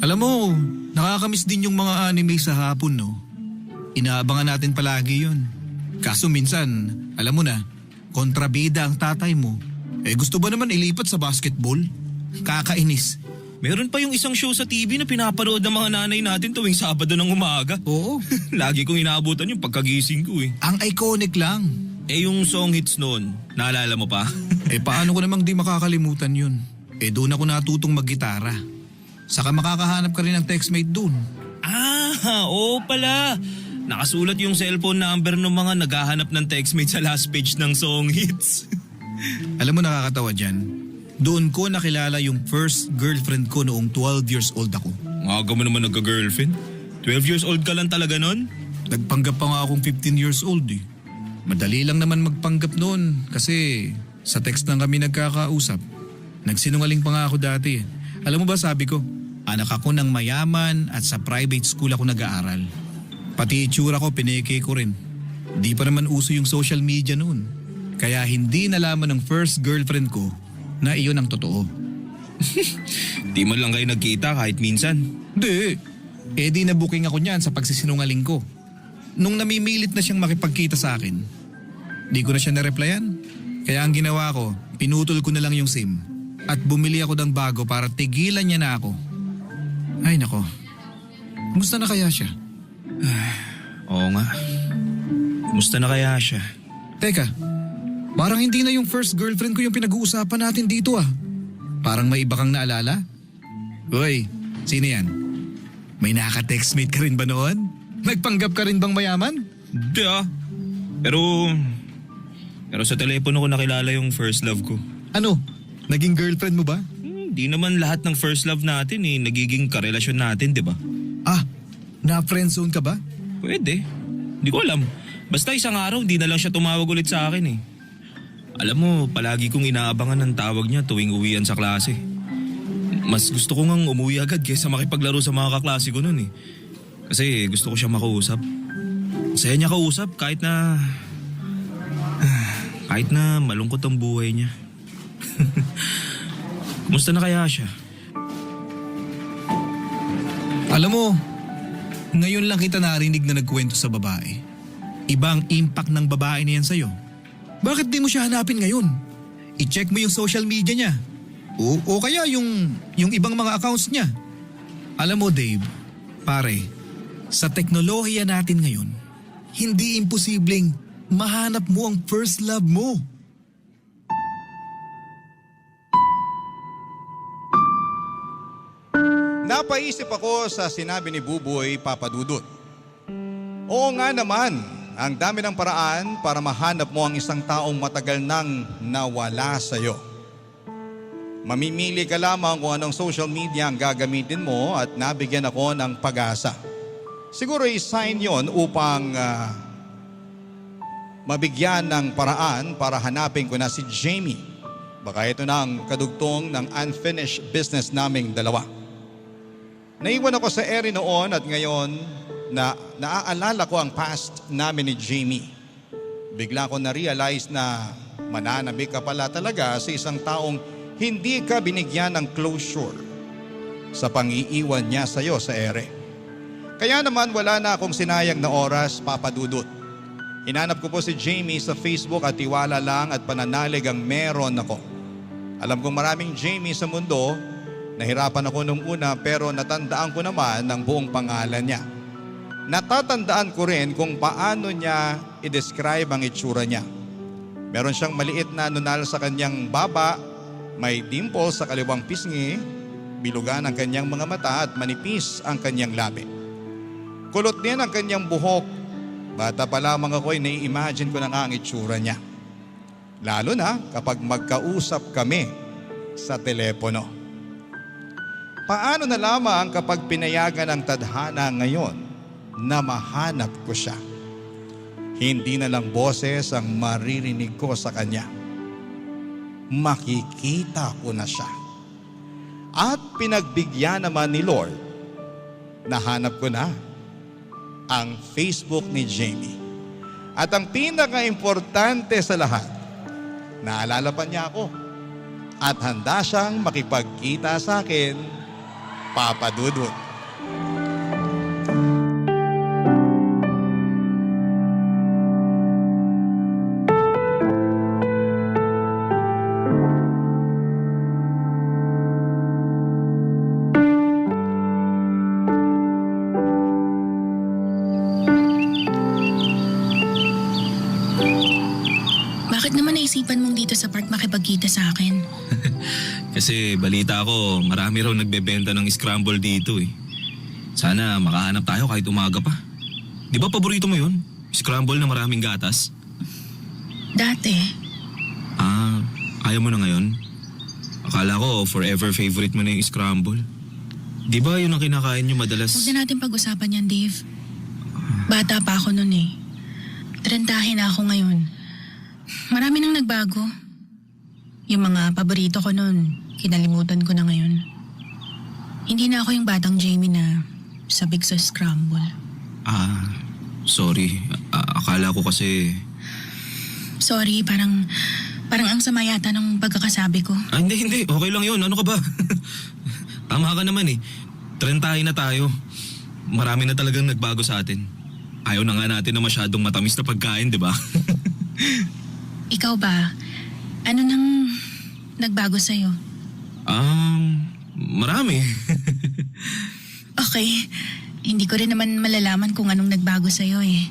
Alam mo, nakakamiss din yung mga anime sa hapon, no? Inaabangan natin palagi yun. Kaso minsan, alam mo na, kontrabida ang tatay mo. Gusto ba naman ilipat sa basketball? Kakainis. Meron pa yung isang show sa TV na pinapanood ng mga nanay natin tuwing Sabado ng umaga. Oo. Lagi kong inaabutan yung pagkagising ko eh. Ang iconic lang. Yung song hits noon, naalala mo pa? Paano ko namang di makakalimutan yun? doon ako natutong maggitara. Saka makakahanap ka rin ng textmate doon. Oo pala. Nakasulat yung cellphone number ng mga naghahanap ng textmate sa last page ng song hits. Alam mo nakakatawa dyan? Doon ko nakilala yung first girlfriend ko noong 12 years old ako. Aga mo naman nagka-girlfriend. 12 years old ka lang talaga nun? Nagpanggap pa nga akong 15 years old eh. Madali lang naman magpanggap noon kasi sa text lang kami nagkakausap. Nagsinungaling pa nga ako dati eh. Alam mo ba sabi ko, anak ako ng mayaman at sa private school ako nag-aaral. Pati itsura ko pineke ko rin. Di pa naman uso yung social media noon. Kaya hindi nalaman ng first girlfriend ko na iyon ang totoo. Di man lang kayo nagkita kahit minsan. Di. Di na-booking ako niyan sa pagsisinungaling ko. Nung namimilit na siyang makipagkita sa akin, di ko na siya na-replyan. Kaya ang ginawa ko, pinutol ko na lang yung SIM. At bumili ako ng bago para tigilan niya na ako. Ay nako, kumusta na kaya siya? Oo nga. Kumusta na kaya siya? Teka, parang hindi na yung first girlfriend ko yung pinag-uusapan natin dito ah. Parang may iba kang naalala? Hoy, sino yan? May nakaka-textmate ka rin ba noon? Nagpanggap ka rin bang mayaman? Hindi ah. Pero sa telepono ko nakilala yung first love ko. Ano? Naging girlfriend mo ba? Hindi naman lahat ng first love natin nagiging karelasyon natin, di ba? Ah, na-friendzone ka ba? Pwede. Hindi ko alam. Basta isang araw, hindi na lang siya tumawag ulit sa akin eh. Alam mo, palagi kong inaabangan ng tawag niya tuwing uwian sa klase. Mas gusto ko ngang umuwi agad kaysa makipaglaro sa mga kaklase ko nun eh. Kasi gusto ko siya makausap. Masaya niya kausap kahit na malungkot ang buhay niya. Kumusta na kaya siya? Alam mo, ngayon lang kita narinig na nagkwento sa babae. Ibang impact ng babae na yan sa'yo. Bakit di mo siya hanapin ngayon? I-check mo yung social media niya. O kaya yung ibang mga accounts niya. Alam mo Dave, pare, sa teknolohiya natin ngayon, hindi imposibleng mahanap mo ang first love mo. Napaisip ako sa sinabi ni Buboy Papadudut. Oo nga naman, ang dami ng paraan para mahanap mo ang isang taong matagal nang nawala sa'yo. Mamimili ka lamang kung anong social media ang gagamitin mo at nabigyan ako ng pag-asa. Siguro i-sign yon upang mabigyan ng paraan para hanapin ko na si Jamie. Baka ito na ang kadugtong ng unfinished business naming dalawa. Naiwan ako sa ere noon at ngayon na naaalala ko ang past namin ni Jamie. Bigla ko na-realize na mananabik ka pala talaga sa isang taong hindi ka binigyan ng closure sa pang-iiwan niya sa iyo sa ere. Kaya naman wala na akong sinayang na oras, Papadudut. Hinanap ko po si Jamie sa Facebook at tiwala lang at pananalig ang meron ako. Alam kong maraming Jamie sa mundo. Nahirapan ako nung una pero natandaan ko naman ang buong pangalan niya. Natatandaan ko rin kung paano niya i-describe ang itsura niya. Meron siyang maliit na nunal sa kanyang baba, may dimple sa kaliwang pisngi, bilugan ang kanyang mga mata at manipis ang kanyang labi. Kulot din ang kanyang buhok. Bata pa lamang ako ay nai-imagine ko na nga ang itsura niya. Lalo na kapag magkausap kami sa telepono. Paano na lamang kapag pinayagan ng tadhana ngayon na mahanap ko siya? Hindi na lang boses ang maririnig ko sa kanya. Makikita ko na siya. At pinagbigyan naman ni Lord, nahanap ko na ang Facebook ni Jamie. At ang pinaka-importante sa lahat, naalala pa niya ako at handa siyang makipagkita sa akin, Papadudut. Bakit naman naisipan mong dito sa park makipagkita sa akin? Kasi balita ko, marami raw nagbebenta ng scramble dito eh. Sana makahanap tayo kahit umaga pa. Di ba paborito mo yun? Scramble na maraming gatas? Dati, Ah, ayaw mo na ngayon? Akala ko forever favorite mo na yung scramble. Di ba yun ang kinakain nyo madalas? huwag na natin pag-usapan yan, Dave. Bata pa ako nun eh. 30 na ako ngayon. Marami nang nagbago. Yung mga paborito ko nun, kinalimutan ko na ngayon. Hindi na ako yung batang Jamie na sabik sa scramble. Ah, sorry. Akala ko kasi... Sorry, parang ang sama yata ng pagkakasabi ko. Ah, hindi. Okay lang yun. Ano ka ba? Tama ka naman eh. 30 na tayo. Marami na talagang nagbago sa atin. Ayaw na nga natin na masyadong matamis na pagkain, di ba? Ikaw ba? Ano nang nagbago sa'yo? Marami. Okay. Hindi ko rin naman malalaman kung anong nagbago sa'yo eh.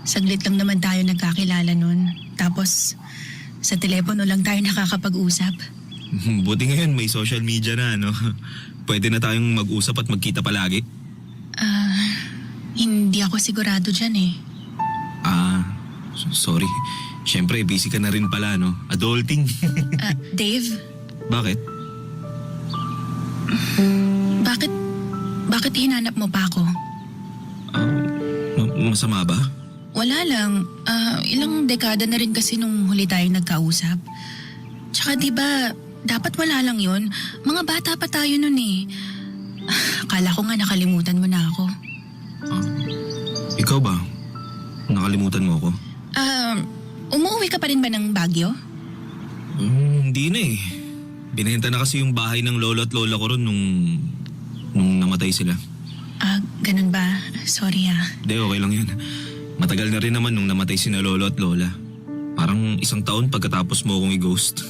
Saglit lang naman tayo nagkakilala nun. Tapos, sa telepono lang tayo nakakapag-usap. Buti ngayon may social media na, no? Pwede na tayong mag-usap at magkita palagi. Hindi ako sigurado dyan eh. Sorry. Siyempre, busy ka na rin pala, no? Adulting. Dave? Bakit? Bakit hinanap mo pa ako? Masama ba? Wala lang. Ilang dekada na rin kasi nung huli tayo nagkausap. Tsaka diba, dapat wala lang yun. Mga bata pa tayo nun eh. Akala ko nga nakalimutan mo na ako. Ikaw ba? Nakalimutan mo ako? Umuwi ka pa rin ba ng Baguio? Hindi na eh. Binenta na kasi yung bahay ng lolo at lola ko ron nung namatay sila. Ganun ba? Sorry Hindi, okay lang yun. Matagal na rin naman nung namatay sina lolo at lola. Parang 1 taon pagkatapos mo akong i-ghost.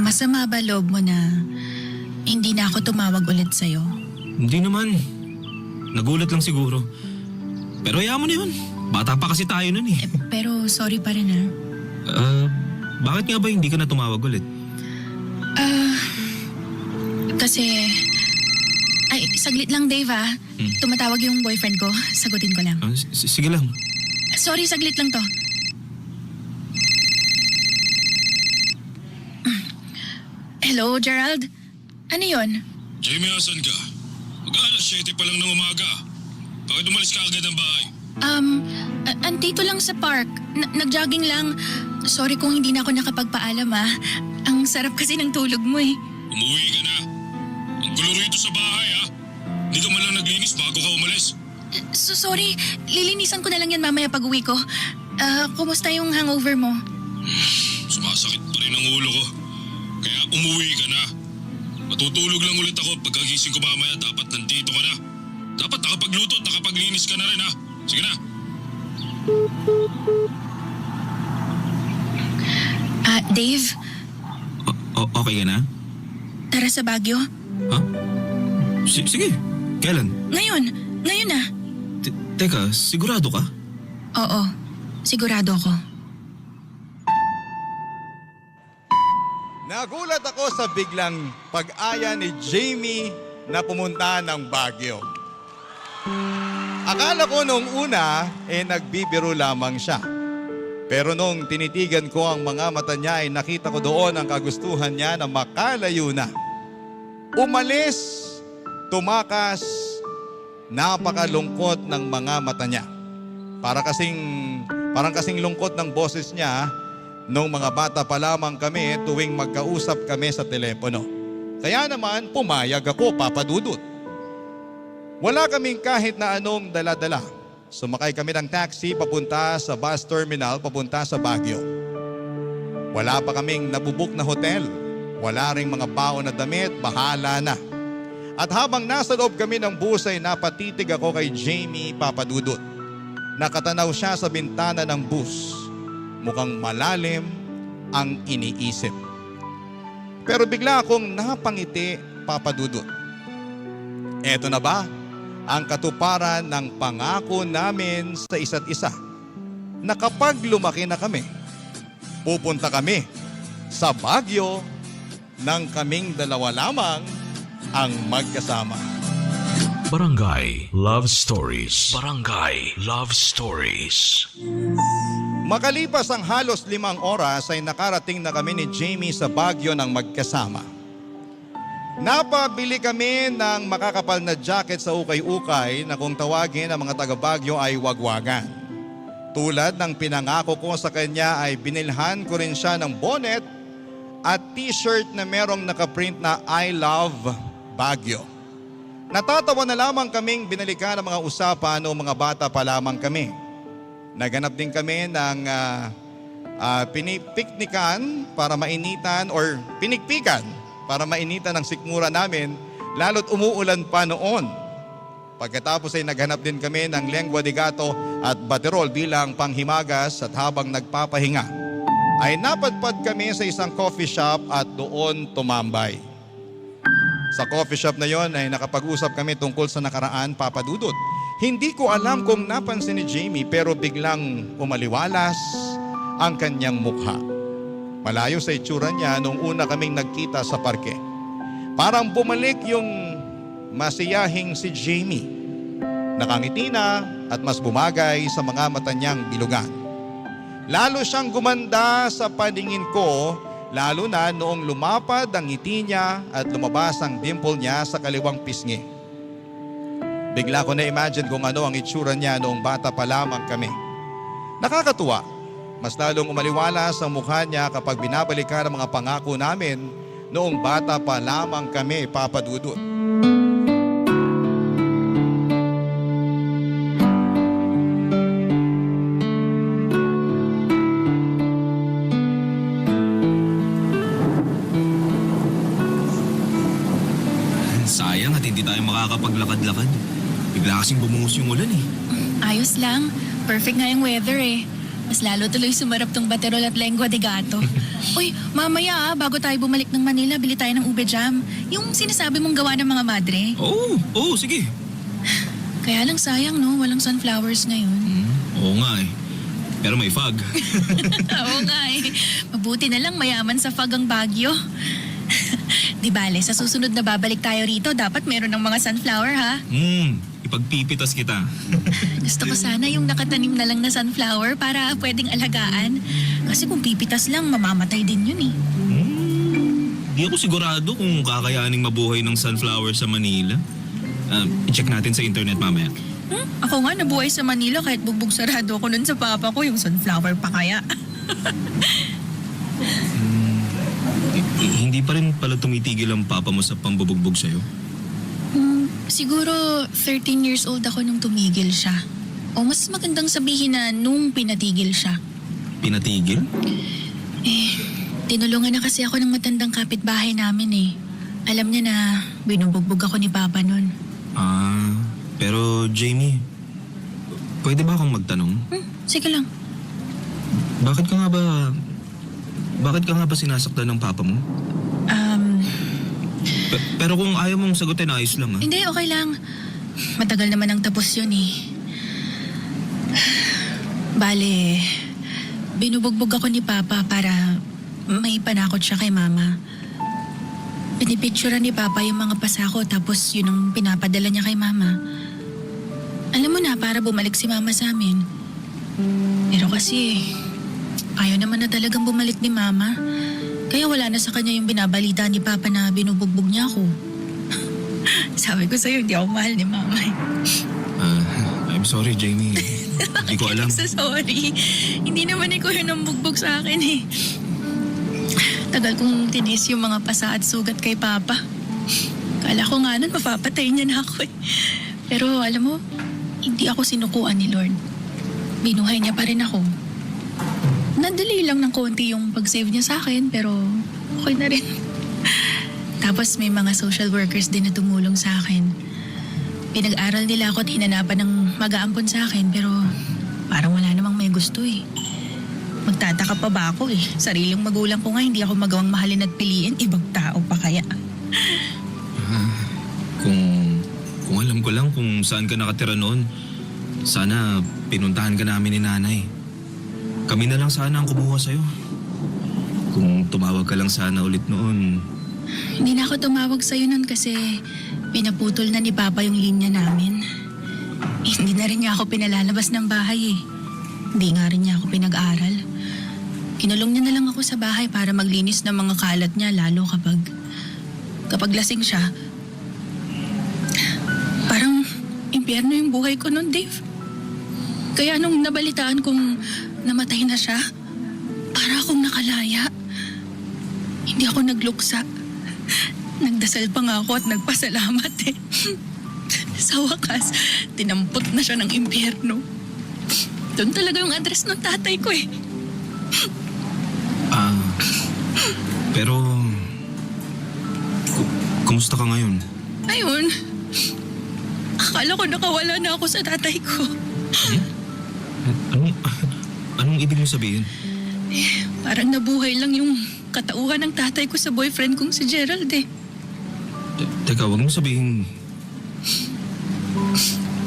Masama ba loob mo na hindi na ako tumawag ulit sa'yo? Hindi naman. Nagulat lang siguro. Pero hayaan mo na yun. Bata pa kasi tayo nun eh. Pero sorry pa rin Bakit nga ba hindi ka na tumawag ulit? Kasi... Ay, saglit lang Dave Tumatawag yung boyfriend ko. Sagutin ko lang. Sige lang. Sorry, saglit lang to. Hello, Gerald? Ano yun? Jamie, asan ka? Mag-alas 7 pa lang ng umaga. Bakit umalis ka agad ng bahay? Andito lang sa park. Nag-jogging lang. Sorry kung hindi na ako nakapagpaalam Ang sarap kasi ng tulog mo eh. Umuwi ka na. Ang gulo rito sa bahay Hindi ka man lang naglinis bago ka umalis. Sorry, lilinisan ko na lang yan mamaya pag uwi ko. Kumusta yung hangover mo? Sumasakit pa rin ang ulo ko. Kaya umuwi ka na. Matutulog lang ulit ako. Pagkagising ko mamaya dapat nandito ka na. Dapat nakapagluto at nakapaglinis ka na rin Sige na. Dave? Okay ka na? Tara sa Baguio? Sige. Kailan? Ngayon na. Teka, sigurado ka? Oo, sigurado ako. Nagulat ako sa biglang pag-aya ni Jamie na pumunta ng Baguio. Akala ko nung una, nagbibiro lamang siya. Pero nung tinitigan ko ang mga mata niya, nakita ko doon ang kagustuhan niya na makalayo na. Umalis, tumakas, napakalungkot ng mga mata niya. Parang kasing lungkot ng boses niya nung mga bata pa lamang kami tuwing magkausap kami sa telepono. Kaya naman pumayag ako, Papa Dudut. Wala kaming kahit na anong dala-dala. Sumakay kami ng taxi papunta sa bus terminal, papunta sa Baguio. Wala pa kaming nabubuk na hotel. Wala ring mga baon na damit, bahala na. At habang nasa loob kami ng bus ay napatitig ako kay Jamie, Papa Dudut. Nakatanaw siya sa bintana ng bus. Mukhang malalim ang iniisip. Pero bigla akong napangiti, Papa Dudut. Eto na ba ang katuparan ng pangako namin sa isa't isa? Na kapag lumaki na kami, pupunta kami sa Baguio nang kaming dalawa lamang ang magkasama. Barangay Love Stories. Barangay Love Stories. Makalipas ang halos 5 oras ay nakarating na kami ni Jamie sa Baguio ng magkasama. Napabili kami ng makakapal na jacket sa ukay-ukay na kung tawagin ang mga taga Baguio ay wagwagan. Tulad ng pinangako ko sa kanya ay binilhan ko rin siya ng bonnet at t-shirt na merong nakaprint na I Love Baguio. Natatawa na lamang kaming binalikan ang mga usapan noong mga bata pa lamang kami. Naganap din kami ng pinipiknikan para mainitan or pinikpikan para mainitan ang sikmura namin lalo't umuulan pa noon. Pagkatapos ay naghanap din kami ng lengua de gato at baterol bilang panghimagas at habang nagpapahinga ay napadpad kami sa isang coffee shop at doon tumambay. Sa coffee shop na yon ay nakapag-usap kami tungkol sa nakaraan, Papa Dudut. Hindi ko alam kung napansin ni Jamie pero biglang umaliwalas ang kanyang mukha. Malayo sa itsura niya nung una kaming nagkita sa parke. Parang bumalik yung masiyahing si Jamie. Nakangiti na at mas bumagay sa mga mata niyang bilugan. Lalo siyang gumanda sa paningin ko, lalo na noong lumapad ang ngiti niya at lumabas ang dimple niya sa kaliwang pisngi. Bigla ko na-imagine kung ano ang itsura niya noong bata pa lamang kami. Nakakatuwa, mas lalong umaliwalas ang mukha niya kapag binabalikan ang mga pangako namin noong bata pa lamang kami, Papa Dudut. Sayang at hindi tayo makakapaglakad-lakad. Bigla kasing bumuhos yung ulan eh. Ayos lang. Perfect nga yung weather eh. Mas lalo tuloy sumarap tong baterol at lengua de gato. Uy, mamaya bago tayo bumalik ng Manila, bili tayo ng ube jam. Yung sinasabi mong gawa ng mga madre. Oo, sige. Kaya lang sayang no, walang sunflowers ngayon. Oo nga eh. Pero may fog. Oo nga eh. Mabuti na lang mayaman sa fog ang Baguio. Di bale, sa susunod na babalik tayo rito, dapat meron ng mga sunflower ha? Ipagpipitas kita. Gusto ko sana yung nakatanim na lang na sunflower para pwedeng alagaan. Kasi kung pipitas lang, mamamatay din yun eh. Di ako sigurado kung kakayaning mabuhay ng sunflower sa Manila. I-check natin sa internet mamaya. Ako nga nabuhay sa Manila kahit bugbog sarado ako nun sa papa ko, yung sunflower pa kaya. Hindi pa rin pala tumitigil ang papa mo sa pambubugbog sa'yo? Siguro 13 years old ako nung tumigil siya. O mas magandang sabihin na nung pinatigil siya. Pinatigil? Tinulungan na kasi ako ng matandang kapitbahay namin eh. Alam niya na binubugbog ako ni Papa nun. Pero Jamie, pwede ba akong magtanong? Sige lang. Bakit ka nga ba sinasaktan ng papa mo? Pero kung ayaw mong sagutin, ayos lang Hindi, okay lang. Matagal naman ang tapos yun eh. Bale, binubugbog ako ni Papa para may panakot siya kay Mama. Pinipicturean ni Papa yung mga pasako tapos yun ang pinapadala niya kay Mama. Alam mo na, para bumalik si Mama sa amin. Pero kasi, ayaw naman na talagang bumalik ni Mama. Kaya wala na sa kanya yung binabalita ni Papa na binubugbog niya ako. Sabi ko sa'yo, hindi ako mahal ni Mama. I'm sorry, Jamie. Hindi ko alam. So sorry. Hindi naman ikaw yun ang bugbog sa akin eh. Tagal kong tinis yung mga pasa at sugat kay Papa. Kala ko nga nun mapapatay niya na ako eh. Pero alam mo, hindi ako sinukuan ni Lord. Binuhay niya pa rin ako. Nadali lang ng konti yung pag-save niya sa akin, pero okay na rin. Tapos may mga social workers din na tumulong sa akin. Pinag-aral nila ako at hinanapan ng mag-aampon sa akin, pero parang wala namang may gusto eh. Magtataka pa ba ako eh? Sariling magulang ko nga, hindi ako magawang mahalin at piliin. Ibang tao pa kaya. Kung alam ko lang kung saan ka nakatira noon, sana pinuntahan ka namin ni Nanay. Kami na lang sana ang kumuha sa'yo. Kung tumawag ka lang sana ulit noon. Hindi na ako tumawag sa'yo nun kasi pinaputol na ni Papa yung linya namin. Hindi na rin niya ako pinalalabas ng bahay eh. Hindi nga rin niya ako pinag-aral. Kinulong niya na lang ako sa bahay para maglinis ng mga kalat niya lalo kapag lasing siya. Parang impyerno yung buhay ko nun, Dave. Kaya nung nabalitaan kong namatay na siya, para akong nakalaya. Hindi ako nagluksa. Nagdasal pa nga ako at nagpasalamat eh. Sa wakas, tinampot na siya ng impyerno. Doon talaga yung address ng tatay ko eh. Pero... Kumusta ka ngayon? Ayun. Akala ko nakawala na ako sa tatay ko. Anong ibig mo sabihin? Parang nabuhay lang yung katauhan ng tatay ko sa boyfriend kong si Gerald eh. Teka, wag mo sabihin...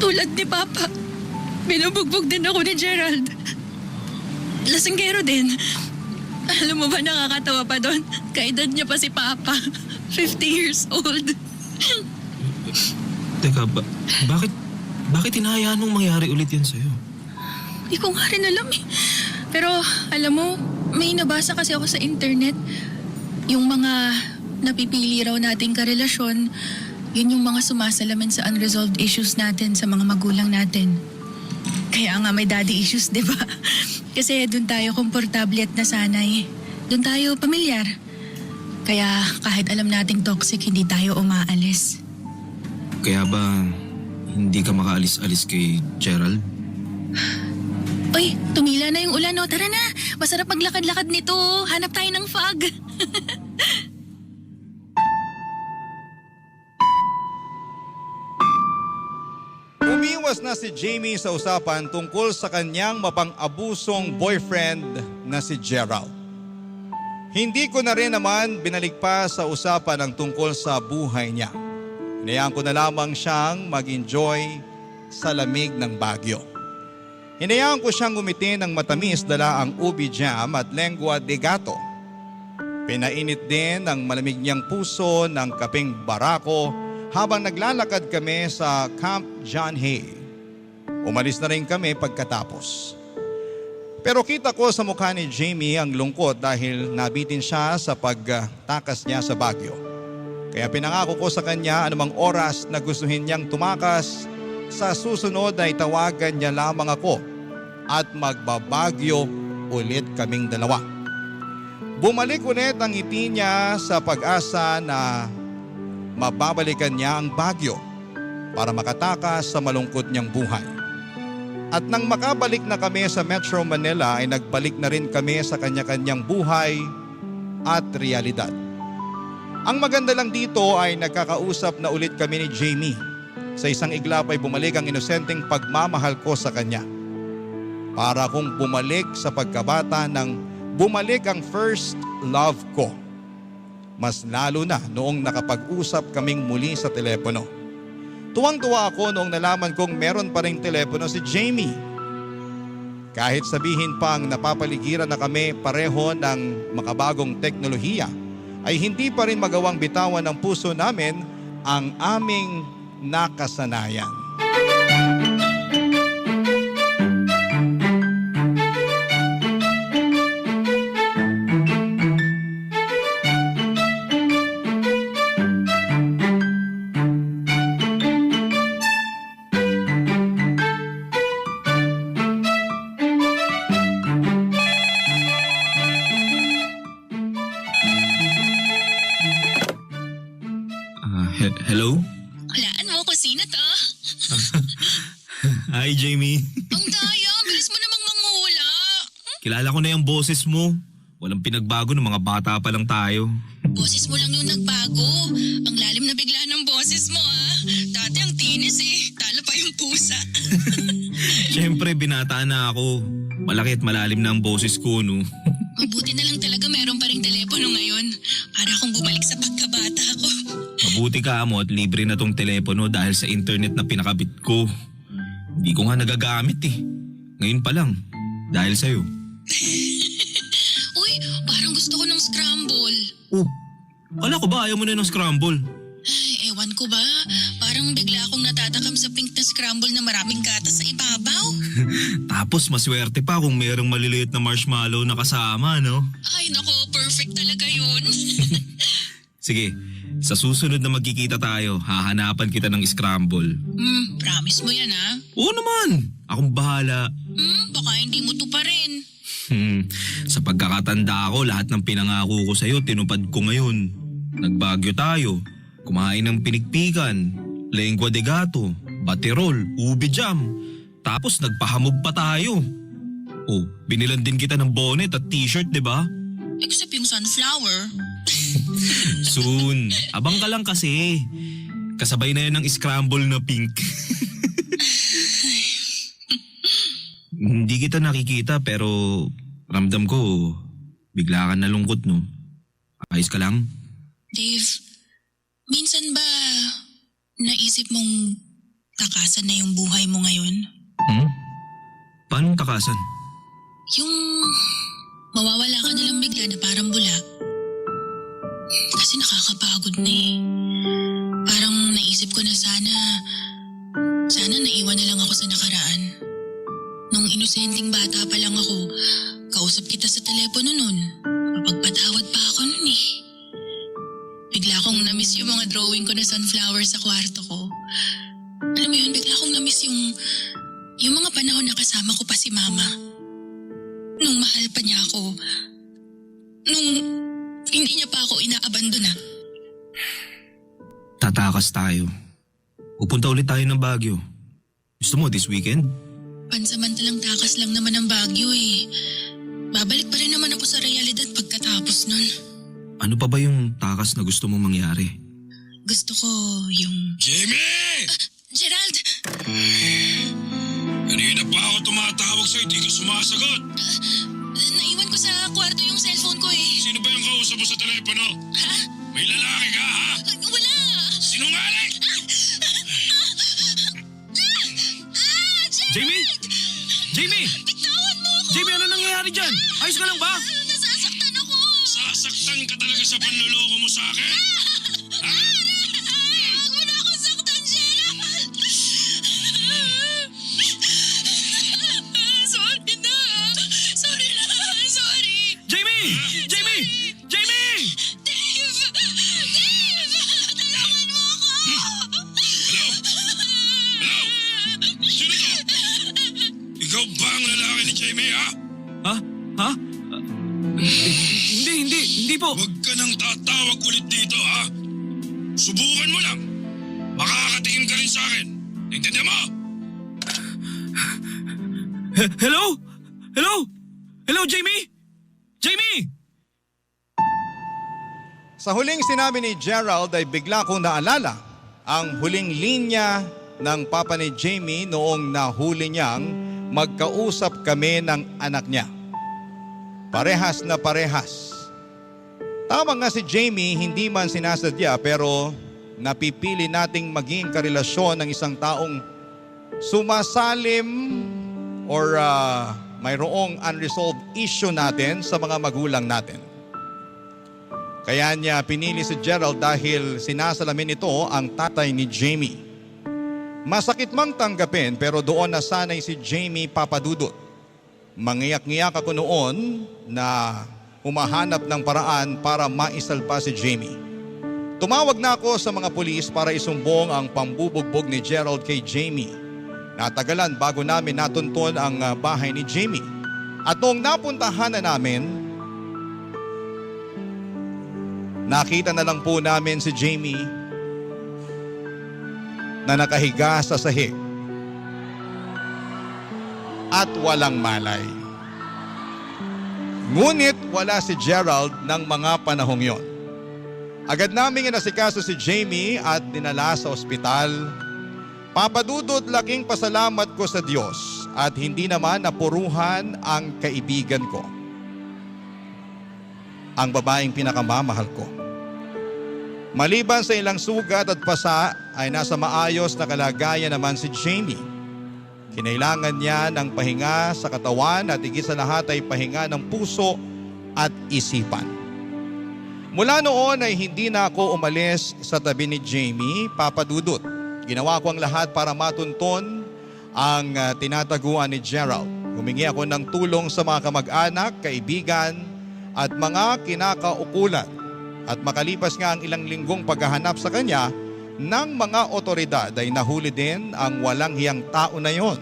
Tulad ni Papa, binubugbog din ako ni Gerald. Lasinggero din. Alam mo ba nakakatawa pa doon? Kaedad niya pa si Papa. 50 years old. Teka, bakit hinahayaan mong mangyari ulit yan sa'yo? Hindi ko nga rin alam eh. Pero alam mo, may nabasa kasi ako sa internet. Yung mga napipili raw nating karelasyon, yun yung mga sumasalamin sa unresolved issues natin sa mga magulang natin. Kaya nga may daddy issues, di ba? Kasi doon tayo komportable at nasanay. Doon tayo pamilyar. Kaya kahit alam nating toxic, hindi tayo umaalis. Kaya ba hindi ka makaalis-alis kay Gerald? Uy, tumila na yung ulan, no? Tara na, masarap maglakad-lakad nito. Hanap tayo ng fog. Umiwas na si Jamie sa usapan tungkol sa kanyang mapang-abusong boyfriend na si Gerald. Hindi ko na rin naman binalik pa sa usapan ang tungkol sa buhay niya. Hinayaan ko na lamang siyang mag-enjoy sa lamig ng Baguio. Hinayaan ko siyang ngumiti ng matamis dala ang ubi jam at lengua de gato. Pinainit din ang malamig niyang puso ng kapeng barako habang naglalakad kami sa Camp John Hay. Umalis na rin kami pagkatapos. Pero kita ko sa mukha ni Jamie ang lungkot dahil nabitin siya sa pagtakas niya sa Baguio. Kaya pinangako ko sa kanya anumang oras na gustuhin niyang tumakas, sa susunod ay tawagan niya lamang ako at magbabagyo ulit kaming dalawa. Bumalik ulit ang ngiti niya sa pag-asa na mababalikan niya ang Baguio para makatakas sa malungkot niyang buhay. At nang makabalik na kami sa Metro Manila ay nagbalik na rin kami sa kanya-kanyang buhay at realidad. Ang maganda lang dito ay nagkakausap na ulit kami ni Jamie. Sa isang iglap ay bumalik ang inosenteng pagmamahal ko sa kanya. Para kung bumalik sa pagkabata nang bumalik ang first love ko. Mas lalo na noong nakapag-usap kaming muli sa telepono. Tuwang-tuwa ako noong nalaman kong meron pa ring telepono si Jamie. Kahit sabihin pang napapaligiran na kami pareho ng makabagong teknolohiya, ay hindi pa rin magawang bitawan ng puso namin ang aming nakasanayan. Hello? Hulaan mo kung sino to. Hi, Jamie. Ang daya, bilis mo namang manghula. Kilala ko na yung boses mo. Walang pinagbago ng mga bata pa lang tayo. Boses mo lang yung nagbago. Ang lalim na bigla ng boses mo ah. Dati ang tinis eh. Talo pa yung pusa. Siyempre, binata na ako. Malaki at malalim na ang boses ko, no? Mabuti na lang talaga meron pa ring telepono ngayon. Para akong bumalik sa pagkabata ko. Mabuti ka mo at libre na tong telepono dahil sa internet na pinakabit ko. Hindi ko nga nagagamit eh. Ngayon pa lang, dahil sa'yo. Uy, parang gusto ko ng scramble. Oh, wala ko ba ayaw mo na ng scramble? Ay, ewan ko ba? Parang bigla akong natatakam sa pink na scramble na maraming gatas sa ibabaw. Tapos maswerte pa kung mayroong maliliit na marshmallow na kasama, no? Ay, nako, perfect talaga yun. Sige, sa susunod na magkikita tayo, hahanapan kita ng scramble. Promise mo yan, ha? Oo naman, akong bahala. Baka hindi mo to pa rin. Sa pagkakatanda ko, lahat ng pinangako ko sa'yo, tinupad ko ngayon. Nagbagyo tayo, kumain ng pinikpikan, lengua de gato, baterol, ubi jam. Tapos nagpahamog pa tayo. Oh, binilan din kita ng bonnet at t-shirt, di ba? Except yung sunflower. Soon. Abang ka lang kasi. Kasabay na yan ng scramble na pink. Hindi kita nakikita pero ramdam ko bigla ka nalungkot, no? Ayos ka lang? Dave, minsan ba naisip mong takasan na yung buhay mo ngayon? Paano takasan? Yung mawawala ka na lang bigla na parang bula. Kasi nakakapagod na eh. Parang naisip ko na sana naiwan na lang ako sa nakaraan. Nung inosenteng bata pa lang ako, kausap kita sa telepono nun. Kapagpatawad pa ako nun eh. Bigla kong na-miss yung mga drawing ko na sunflower sa kwarto ko. Alam mo yun, bigla kong na-miss yung mga panahon na kasama ko pa si Mama. Nung mahal pa niya ako. Nung hindi niya pa ako inaabandona. Tatakas tayo. Pupunta ulit tayo ng Baguio. Gusto mo this weekend? Pansamantalang takas lang naman ang Baguio eh. Babalik pa rin naman ako sa realidad pagkatapos nun. Ano pa ba yung takas na gusto mong mangyari? Gusto ko yung... Jamie! Gerald! Kanina pa ako tumatawag sa'yo, di ka sumasagot. Naiwan ko sa kwarto yung cellphone ko eh. Sino ba yung kausap mo sa telepono? Ha? May lalaki ka, ha? Wala! Sinungaling! Jamie! Jamie! Bitawan mo ako! Jamie, ano nangyayari dyan? Ayos ka lang ba? Nasasaktan ako! Sasaktan ka talaga sa panloloko mo sa akin? Huwag mo na akong saktan, Gerald! Sorry na! Sorry na! Sorry! Jamie! Jamie! Jamie! Dave! Dave! Tulungan mo ako! Hello? Hello? Sino to? Ikaw ba ang lalaki ni Jamie, ha? Ha? Ha? Hindi po. Huwag ka nang tatawag ulit dito, ha? Subukan mo lang. Makakatingin ka rin sa akin. Intindihan mo? Hello? Hello? Hello, Jamie? Jamie! Sa huling sinabi ni Gerald ay bigla kong naalala ang huling linya ng papa ni Jamie noong nahuli niyang magkausap kami ng anak niya. Parehas na parehas. Tama nga si Jamie, hindi man sinasadya pero napipili nating maging karelasyon ng isang taong sumasalim or mayroong unresolved issue natin sa mga magulang natin. Kaya niya pinili si Gerald dahil sinasalamin ito ang tatay ni Jamie. Masakit mang tanggapin pero doon nasanay si Jamie Papadudot. Mangiyak-ngiyak ako noon na humahanap ng paraan para maisalba si Jamie. Tumawag na ako sa mga pulis para isumbong ang pambubugbog ni Gerald kay Jamie. Natagalan bago namin natuntun ang bahay ni Jamie. At noong napuntahan na namin, nakita na lang po namin si Jamie na nakahiga sa sahig at walang malay. Ngunit wala si Gerald ng mga panahong yon. Agad naming inasikaso si Jamie at dinala sa ospital. Papadudot, laking pasalamat ko sa Diyos at hindi naman napuruhan ang kaibigan ko. Ang babaeng pinakamamahal ko. Maliban sa ilang sugat at pasa ay nasa maayos na kalagayan naman si Jamie. Kinailangan niya ng pahinga sa katawan at higit sa lahat ay pahinga ng puso at isipan. Mula noon ay hindi na ako umalis sa tabi ni Jamie, Papa Dudut. Ginawa ko ang lahat para matunton ang tinataguan ni Gerald. Humingi ako ng tulong sa mga kamag-anak, kaibigan at mga kinakaukulan. At makalipas nga ang ilang linggong paghahanap sa kanya ng mga otoridad ay nahuli din ang walang hiyang tao na yon.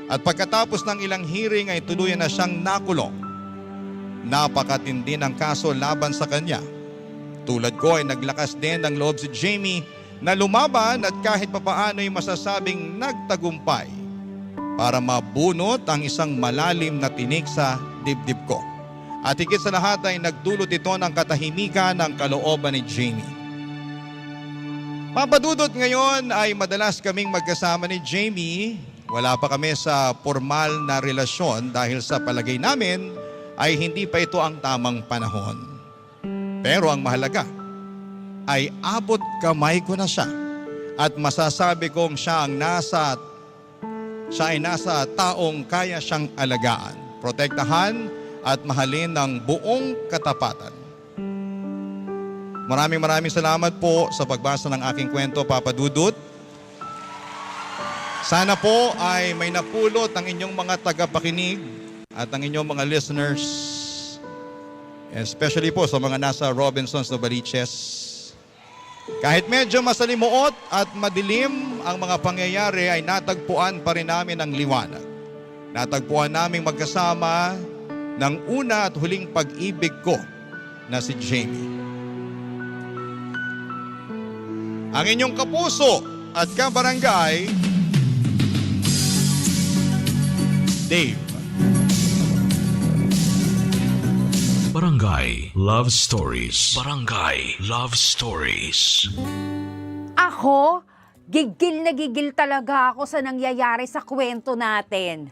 At pagkatapos ng ilang hearing ay tuluyan na siyang nakulong. Napakatindi ng kaso laban sa kanya. Tulad ko ay naglakas din ng loob si Jamie na lumaban at kahit papaano ay masasabing nagtagumpay para mabunot ang isang malalim na tinik sa dibdib ko. At higit sa lahat ay nagdulot ito ng katahimikan ng kalooban ni Jamie. Papadudot ngayon ay madalas kaming magkasama ni Jamie. Wala pa kami sa formal na relasyon dahil sa palagay namin ay hindi pa ito ang tamang panahon. Pero ang mahalaga ay abot kamay ko na siya at masasabi kong siya ay nasa taong kaya siyang alagaan, protektahan at mahalin ng buong katapatan. Maraming salamat po sa pagbasa ng aking kwento, Papa Dudut. Sana po ay may napulot ang inyong mga tagapakinig at ang inyong mga listeners, especially po sa mga nasa Robinsons Novaliches. Kahit medyo masalimuot at madilim ang mga pangyayari ay natagpuan pa rin namin ang liwanag. Natagpuan naming magkasama ng una at huling pag-ibig ko na si Jamie. Ang inyong kapuso at kabarangay, Dave. Barangay Love Stories. Barangay Love Stories. Ako, gigil na gigil talaga ako sa nangyayari sa kwento natin.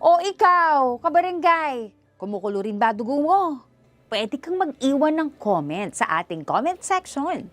O ikaw, kabarangay, kumukulo rin ba dugo mo? Pwede kang mag-iwan ng comment sa ating comment section.